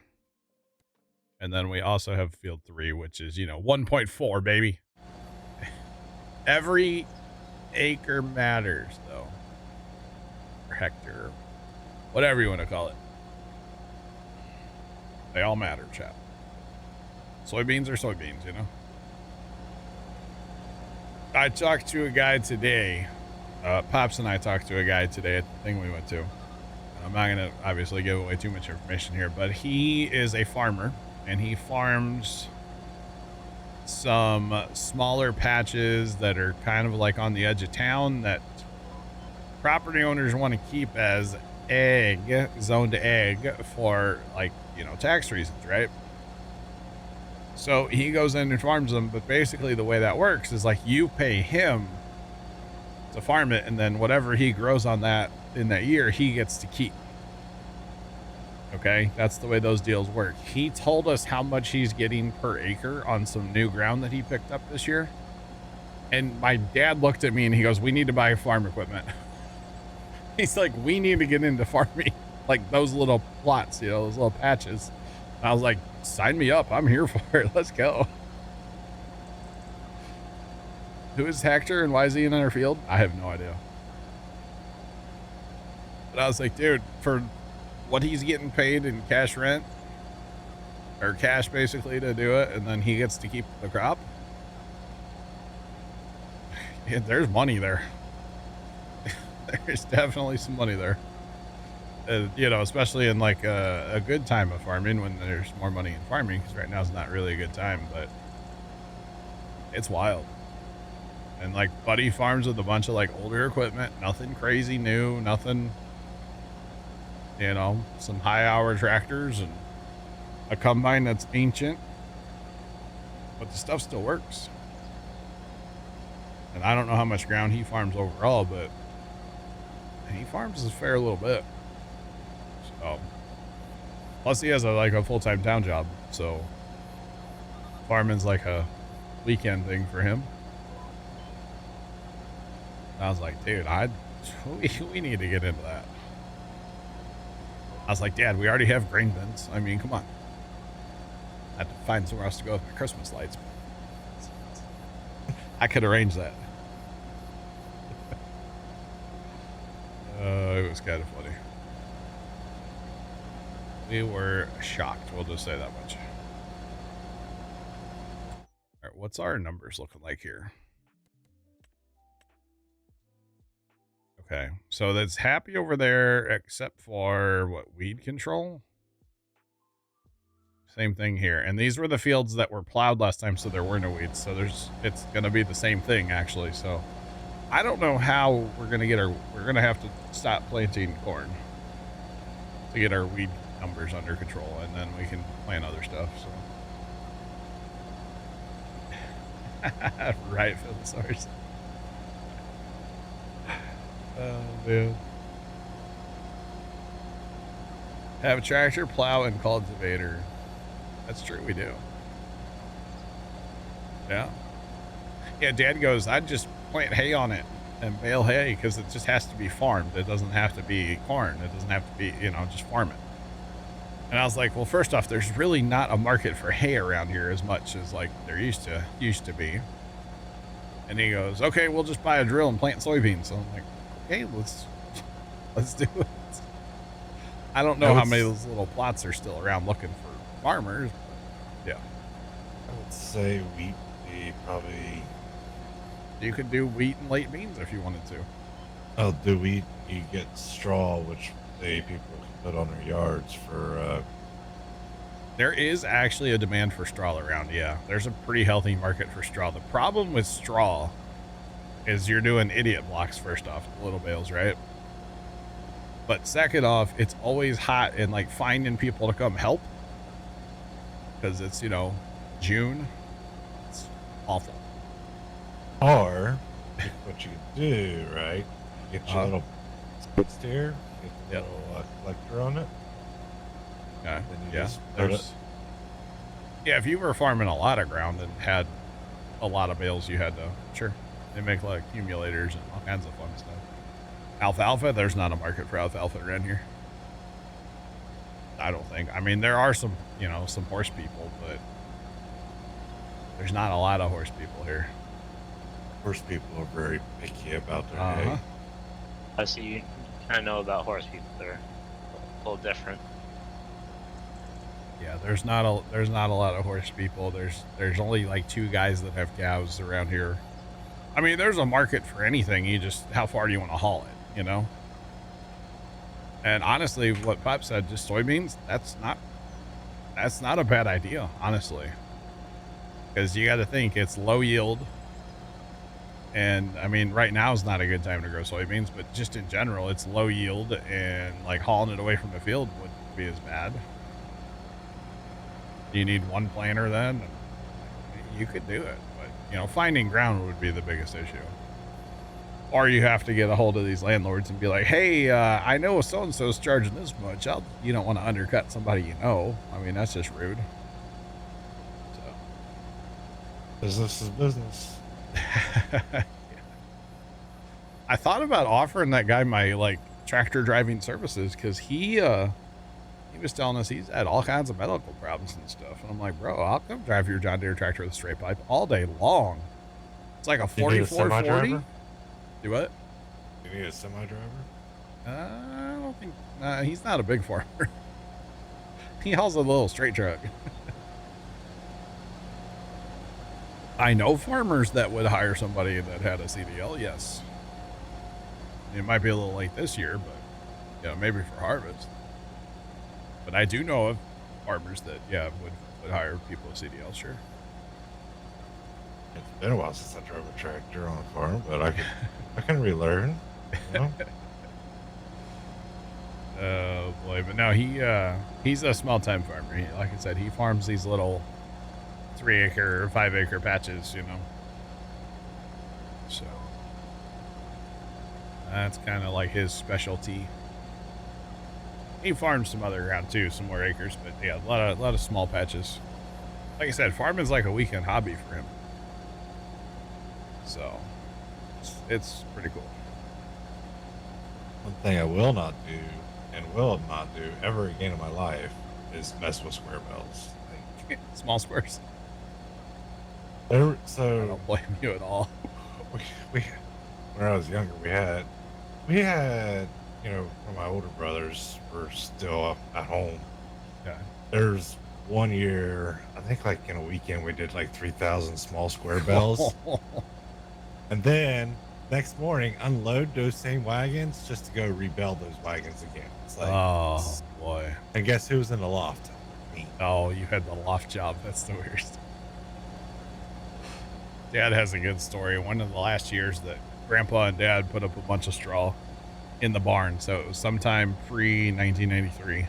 And then we also have field 3, which is, 1.4, baby. Every acre matters, though. Or hectare. Whatever you want to call it. They all matter, chap. Soybeans are soybeans, you know? I talked to a guy today. Pops and I talked to a guy today at the thing we went to. I'm not going to obviously give away too much information here, but he is a farmer and he farms some smaller patches that are kind of like on the edge of town that property owners want to keep as zoned egg for like, tax reasons, right? So he goes in and farms them, but basically the way that works is like you pay him to farm it, and then whatever he grows on that in that year, he gets to keep. Okay, that's the way those deals work. He told us how much he's getting per acre on some new ground that he picked up this year. And my dad looked at me and he goes, "We need to buy farm equipment." He's like, "We need to get into farming, like those little plots, those little patches." And I was like, "Sign me up. I'm here for it. Let's go." Who is Hector and why is he in our field? I have no idea. But I was like, dude, for what he's getting paid in cash rent, or cash basically to do it, and then he gets to keep the crop. Yeah, there's money there. There's definitely some money there. Especially in like a good time of farming when there's more money in farming, because right now is not really a good time, but it's wild. And like Buddy farms with a bunch of like older equipment, nothing crazy new, nothing, some high hour tractors and a combine that's ancient, but the stuff still works. And I don't know how much ground he farms overall, but he farms a fair little bit. So, plus he has a full-time town job, so farming's like a weekend thing for him. I was like, dude, we need to get into that. I was like, Dad, we already have grain bins. I mean, come on. I had to find somewhere else to go with my Christmas lights. I could arrange that. It was kind of funny. We were shocked. We'll just say that much. All right, what's our numbers looking like here? Okay, so that's happy over there, except for what, weed control? Same thing here. And these were the fields that were plowed last time, so there were no weeds. So it's gonna be the same thing actually. So I don't know how we're gonna have to stop planting corn to get our weed numbers under control, and then we can plant other stuff. So right, Philosauurs. Oh man. Have a tractor, plow, and cultivator. That's true, we do. Yeah. Yeah, Dad goes, I'd just plant hay on it and bale hay because it just has to be farmed. It doesn't have to be corn. It doesn't have to be, just farm it. And I was like, well, first off, there's really not a market for hay around here as much as like there used to be. And he goes, okay, we'll just buy a drill and plant soybeans. So I'm like, okay, let's do it. I don't know how many of those little plots are still around looking for farmers. But yeah. I would say wheat would be probably. You could do wheat and late beans if you wanted to. Oh, do wheat, you get straw, which people can put on their yards for. There is actually a demand for straw around. Yeah, there's a pretty healthy market for straw. The problem with straw is you're doing idiot blocks first off, the little bales, right? But second off, it's always hot and like finding people to come help because it's, June. It's awful. Or what you can do, right? Get your little skid steer, get the little collector on it. Okay. Yeah. Yeah, if you were farming a lot of ground and had a lot of bales, you had to. Sure. They make like accumulators and all kinds of fun stuff. Alfalfa, there's not a market for alfalfa around here. I don't think. I mean, there are some, some horse people, but there's not a lot of horse people here. Horse people are very picky about their hay. I see you kind of know about horse people. They're a little different. Yeah, there's not a lot of horse people. There's only like 2 guys that have cows around here. I mean, there's a market for anything. You just, how far do you want to haul it, And honestly, what Pop said, just soybeans, that's not a bad idea, honestly. Because you got to think it's low yield. And I mean, right now is not a good time to grow soybeans, but just in general, it's low yield, and like hauling it away from the field wouldn't be as bad. You need one planter then? You could do it, but finding ground would be the biggest issue. Or you have to get a hold of these landlords and be like, hey, I know so-and-so's charging this much. You don't want to undercut somebody I mean, that's just rude. So. Business is business. Yeah. I thought about offering that guy my tractor driving services because he was telling us he's had all kinds of medical problems and stuff. And I'm like, bro, I'll come drive your John Deere tractor with a straight pipe all day long. It's like a 4440. Do what? You need a semi-driver? I don't think. He's not a big farmer. He hauls a little straight truck. I know farmers that would hire somebody that had a CDL. Yes. It might be a little late this year, but maybe for harvest. But I do know of farmers that would hire people with CDL. Sure. It's been a while since I drove a tractor on a farm, but I can relearn. Oh boy, but no, he's a small time farmer. Like I said, he farms these little 3-acre or 5-acre patches, So that's kind of like his specialty. He farms some other ground too, some more acres, but yeah, a lot of small patches. Like I said, farming's like a weekend hobby for him. So it's pretty cool. One thing I will not do and will not do ever again in my life is mess with square bells. Small squares. So I don't blame you at all. we when I was younger, we had when my older brothers were still up at home, Okay. There's one year, I think like in a weekend, we did like 3,000 small square bales. And then next morning, unload those same wagons just to go rebuild those wagons again. It's like, Oh boy. and guess who's in the loft? Me. Oh, you had the loft job. That's the worst. Dad has a good story. One of the last years that Grandpa and Dad put up a bunch of straw in the barn. So it was sometime pre 1993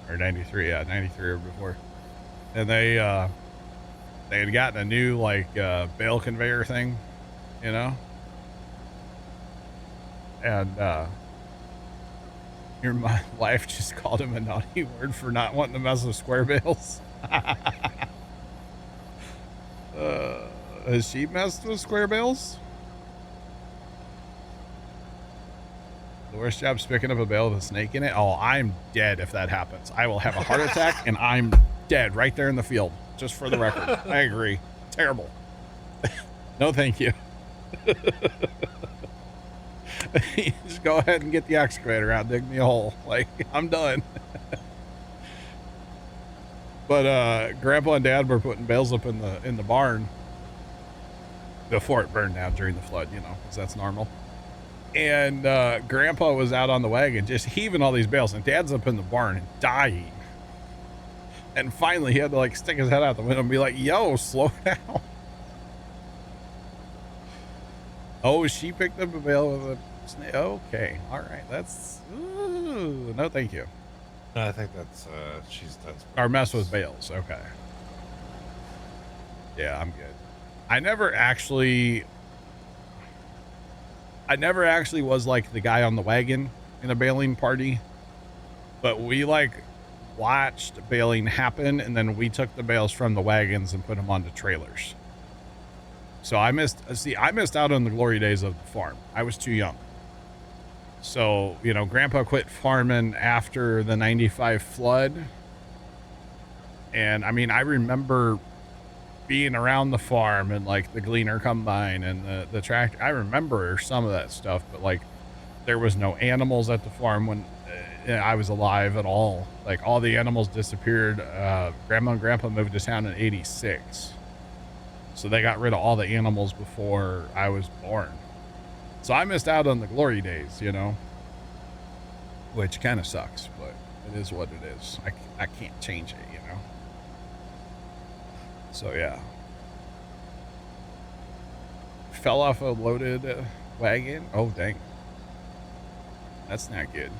or 93. Yeah, 93 or before. And they had gotten a new like bale conveyor thing, you know. And my wife just called him a naughty word for not wanting to mess with square bales. Has she messed with square bales? The worst job's picking up a bale with a snake in it. Oh, I'm dead if that happens. I will have a heart attack and I'm dead right there in the field. Just for the record. I agree. Terrible. No, thank you. Just go ahead and get the excavator out, dig me a hole. Like, I'm done. But Grandpa and Dad were putting bales up in the barn before it burned down during the flood, you know, because that's normal. And Grandpa was out on the wagon just heaving all these bales, and Dad's up in the barn dying. And finally, he had to like stick his head out the window and be like, "Yo, slow down." Oh, she picked up a bale with a snake. Okay, all right, that's no, thank you. No, I think that's she's done. Our mess with bales. Okay. Yeah, I'm good. I never actually was like the guy on the wagon in a baling party, but we like watched baling happen, and then we took the bales from the wagons and put them onto trailers. So I missed out on the glory days of the farm. I was too young. So, you know, Grandpa quit farming after the 95 flood. And I mean, I remember being around the farm and like the gleaner combine and the tractor. I remember some of that stuff, but like there was no animals at the farm when I was alive at all. Like all the animals disappeared. Grandma and Grandpa moved to town in 86. So they got rid of all the animals before I was born. So I missed out on the glory days, you know, which kind of sucks, but it is what it is. I can't change it, you know. So yeah. Fell off a loaded wagon. Oh, dang. That's not good.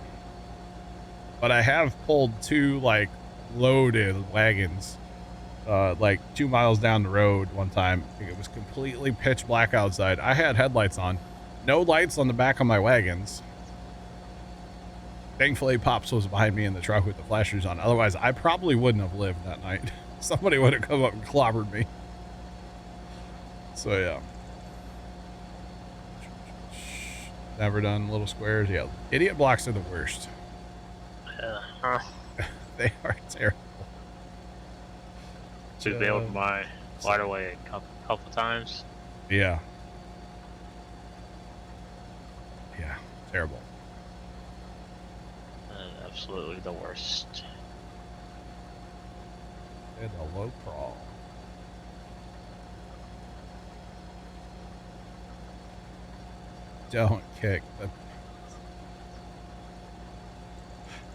But I have pulled two like loaded wagons like 2 miles down the road one time. It was completely pitch black outside. I had headlights on. No lights on the back of my wagons. Thankfully, Pops was behind me in the truck with the flashers on. Otherwise, I probably wouldn't have lived that night. Somebody would have come up and clobbered me. So, yeah. Never done little squares. Yeah. Idiot blocks are the worst. They are terrible. We bailed my waterway a couple times. Yeah. Yeah. Terrible. Absolutely the worst. And a low crawl. Don't kick the...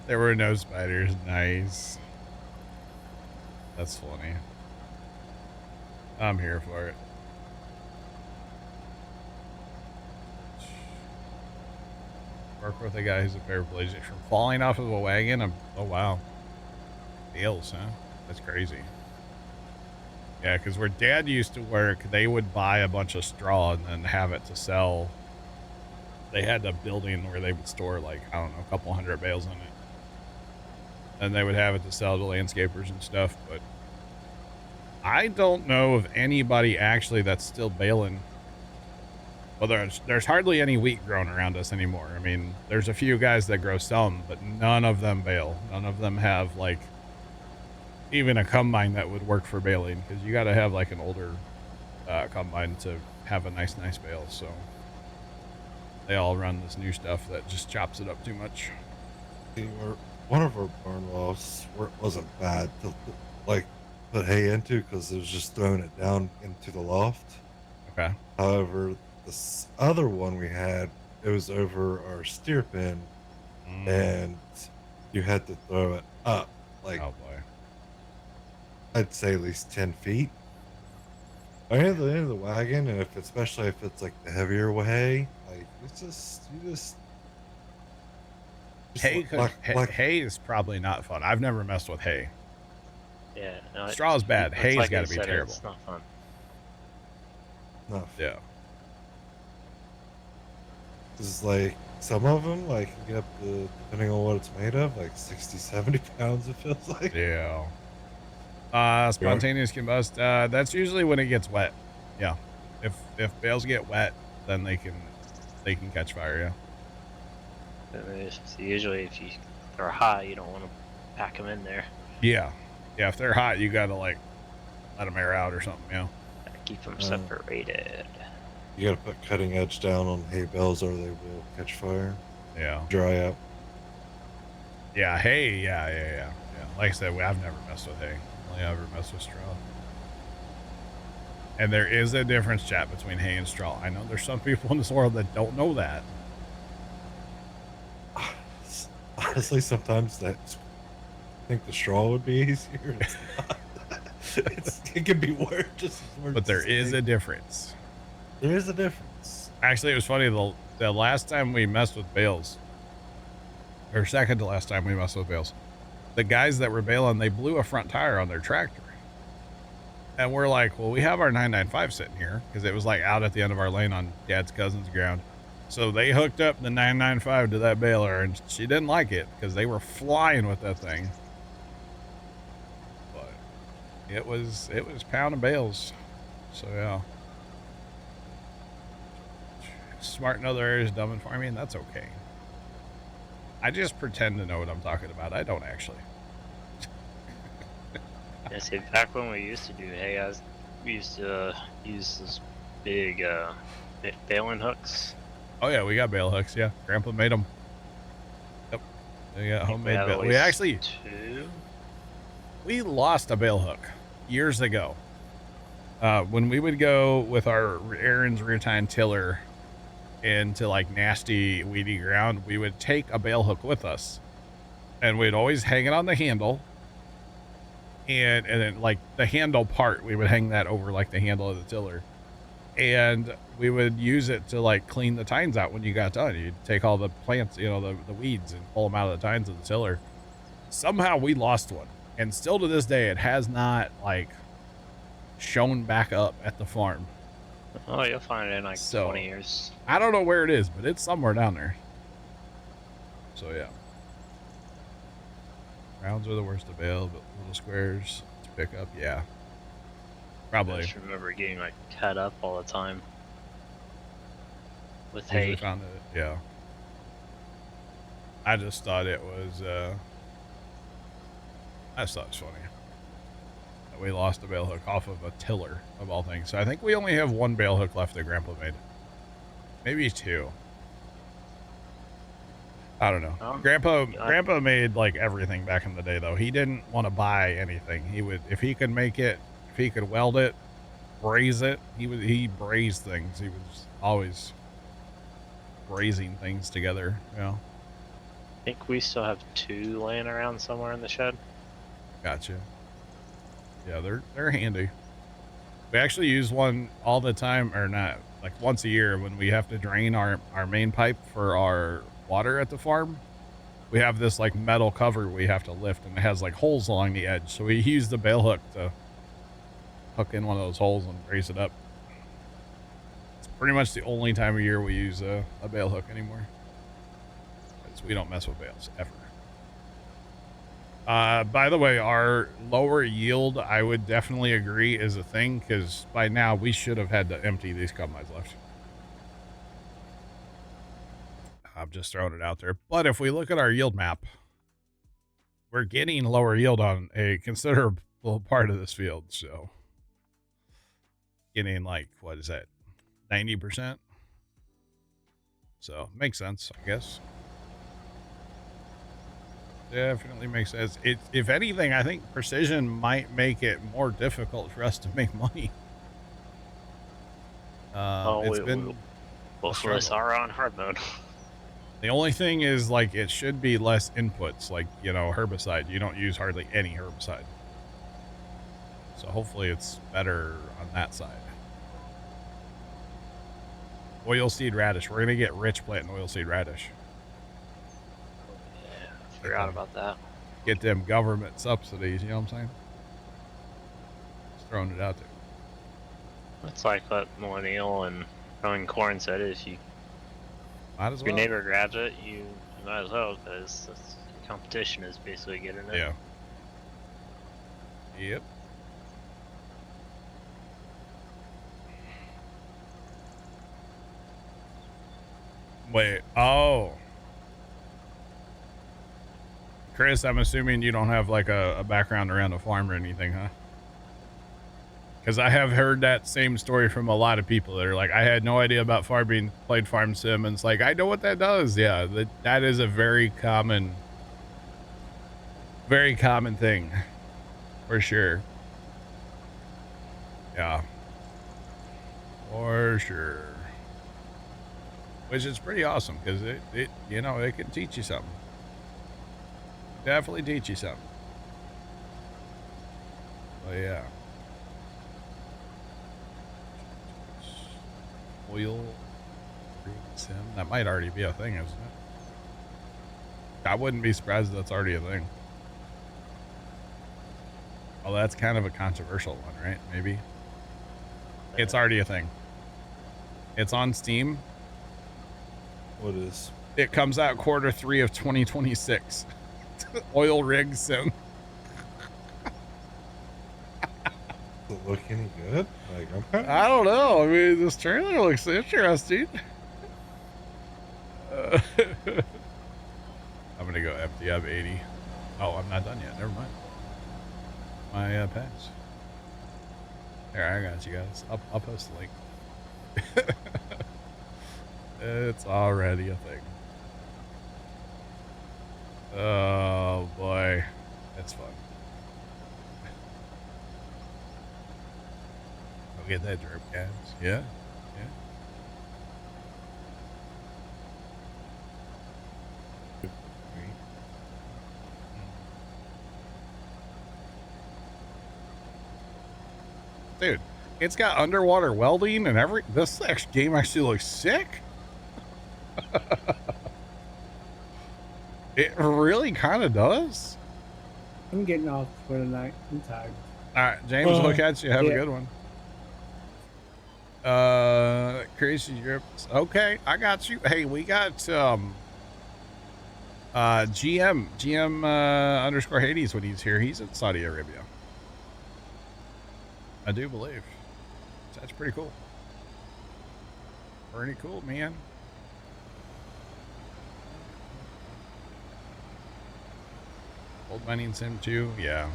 There were no spiders. Nice. That's funny. I'm here for it. Work with a guy who's a paraplegic from falling off of a wagon. Oh, wow. Deals, huh? That's crazy. Yeah, because where Dad used to work, they would buy a bunch of straw and then have it to sell. They had a building where they would store, like, I don't know, a couple hundred bales in it. And they would have it to sell to landscapers and stuff, but I don't know of anybody actually that's still baling. Well, there's hardly any wheat growing around us anymore. I mean, there's a few guys that grow some, but none of them bale. None of them have, like, even a combine that would work for baling, because you got to have, like, an older combine to have a nice bale, so they all run this new stuff that just chops it up too much. one of our barn lofts where it wasn't bad to like put hay into because it was just throwing it down into the loft. Okay. However, this other one we had, it was over our steer pen, and you had to throw it up like Oh boy. I'd say at least 10 feet. Right at the end of the wagon, and especially if it's like the heavier hay, like it's just Hay like hay is probably not fun. I've never messed with hay. Yeah. No, Straw is bad. it's Hay's like got I to be said, terrible. It's not fun. no. Yeah. It's like some of them, like you get up to, depending on what it's made of, like 60, 70 pounds. It feels like. Yeah. Spontaneous combust. That's usually when it gets wet. Yeah. If bales get wet, then they can catch fire. Yeah. So usually, if they're hot, you don't want to pack them in there. Yeah. Yeah. If they're hot, you gotta like let them air out or something. Yeah. Keep them separated. You gotta put cutting edge down on hay bales or they will catch fire. Yeah. Dry up. Yeah. Hay. Yeah. Like I said, I've never messed with hay. Only ever messed with straw. And there is a difference, chat, between hay and straw. I know there's some people in this world that don't know that. Honestly, sometimes I think the straw would be easier. It's not. It can be worse. Just as worse. But there is a difference. There is a difference. Actually, it was funny. The last time we messed with bales, or second to last time we messed with bales, the guys that were baling, they blew a front tire on their tractor. And we're like, well, we have our 995 sitting here because it was like out at the end of our lane on Dad's cousin's ground. So they hooked up the 995 to that baler, and she didn't like it because they were flying with that thing. But it was pounding bales. So yeah. Smart in other areas, dumb in farming. That's okay. I just pretend to know what I'm talking about. I don't actually. Yeah, see, back when we used to do hay, we used to use this big baling hooks. Oh yeah, we got bale hooks. Yeah, Grandpa made them. Yep, we got homemade bale. We actually we lost a bale hook years ago. When we would go with our Aaron's rear tine tiller into like nasty weedy ground, we would take a bale hook with us, and we'd always hang it on the handle. And then like the handle part, we would hang that over like the handle of the tiller, and we would use it to like clean the tines out when you got done. You'd take all the plants, you know, the weeds, and pull them out of the tines of the tiller. Somehow we lost one, and still to this day, it has not like shown back up at the farm. Oh, you'll find it in like 20 years. I don't know where it is, but it's somewhere down there. So yeah. Rounds are the worst to bale, but little squares to pick up, yeah. Probably. I just remember getting like cut up all the time with Usually hay. found it, yeah. I just thought it was, I just thought it was funny that we lost a bale hook off of a tiller, of all things. So I think we only have one bale hook left that Grandpa made. Maybe two. I don't know. Grandpa made like everything back in the day though. He didn't want to buy anything. He would, if he could make it, if he could weld it, braze it, he brazed things. He was always brazing things together, you know. I think we still have 2 laying around somewhere in the shed. Gotcha. Yeah, they're handy. We actually use one all the time, or not, like once a year when we have to drain our main pipe for our water at the farm. We have this like metal cover we have to lift, and it has like holes along the edge. So we use the bale hook to hook in one of those holes and brace it up. It's pretty much the only time of year we use a bale hook anymore. Because we don't mess with bales ever. By the way, our lower yield, I would definitely agree, is a thing, because by now we should have had to empty these combines left. I'm just throwing it out there. But if we look at our yield map, we're getting lower yield on a considerable part of this field. So getting like, what is that? 90%. So makes sense, I guess. Definitely makes sense. It, if anything, I think precision might make it more difficult for us to make money. Oh, It's been a both of us struggle. are on hard mode. The only thing is, like, it should be less inputs, like, you know, herbicide. You don't use hardly any herbicide. So hopefully it's better on that side. Oilseed radish. We're going to get rich planting oilseed radish. Yeah, forgot about that. Get them government subsidies, you know what I'm saying? Just throwing it out there. It's like what Millennial and growing corn said: is you, Might as if your well. neighbor grabs it, you might as well, because competition is basically getting it. Yeah. Yep. Wait. Oh. Chris, I'm assuming you don't have like a background around a farm or anything, huh? Because I have heard that same story from a lot of people that are like, I had no idea about farming, played Farm Sim, and it's like, I know what that does. Yeah, that is a very common thing, for sure. Yeah, for sure. Which is pretty awesome, because it you know, it can teach you something. Definitely teach you something. But yeah. Oil sim. That might already be a thing, isn't it? I wouldn't be surprised if that's already a thing. Oh, that's kind of a controversial one, right? Maybe. It's already a thing. It's on Steam. What is? It comes out Q3 of 2026. Oil rig sim. Does it look any good? Like, okay. I don't know. I mean, this trailer looks interesting. I'm gonna go empty up 80. Oh, I'm not done yet. Never mind. My pass. Here, I got you guys. I'll post the link. It's already a thing. Oh boy, that's fun. Go get that drip, guys. Yeah, yeah. Dude, it's got underwater welding and this game actually looks sick. It really kind of does. I'm getting off for the night. I'm tired. All right, James, look at you. Have a good one. Crazy drips. Okay, I got you. Hey, we got GM underscore Hades when he's here. He's in Saudi Arabia, I do believe. So that's pretty cool. Pretty cool, man. Old mining sim 2, yeah.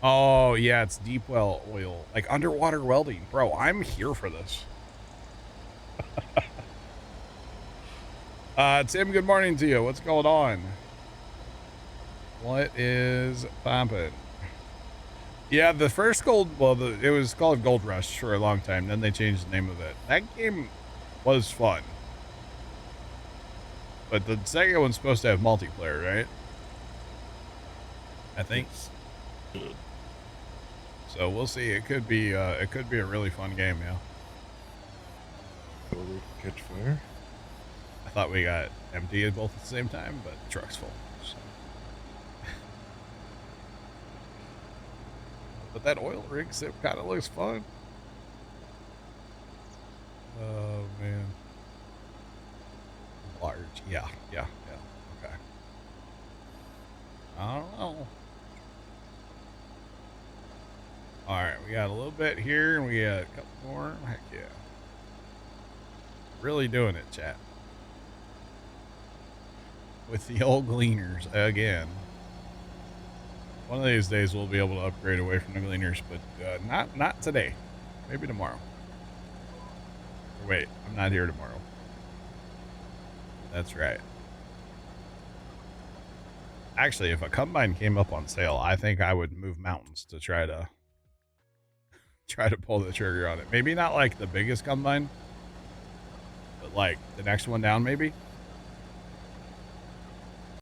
Oh yeah, it's deep well oil, like underwater welding, bro. I'm here for this. Tim, good morning to you. What's going on? What is poppin'? Yeah, the first gold, well, it was called Gold Rush for a long time. Then they changed the name of it. That game was fun. But the second one's supposed to have multiplayer, right? I think. So we'll see. It could be a really fun game, yeah. Catch fire. I thought we got empty both at the same time, but the truck's full. So. But that oil rig sim kind of looks fun. Oh man. Large, yeah. Okay. I don't know. All right, we got a little bit here, and we got a couple more. Heck yeah. Really doing it, chat. With the old gleaners again. One of these days we'll be able to upgrade away from the gleaners, but not today. Maybe tomorrow. Wait, I'm not here tomorrow. That's right. Actually, if a combine came up on sale, I think I would move mountains to try to pull the trigger on it. Maybe not like the biggest combine, but like the next one down, maybe.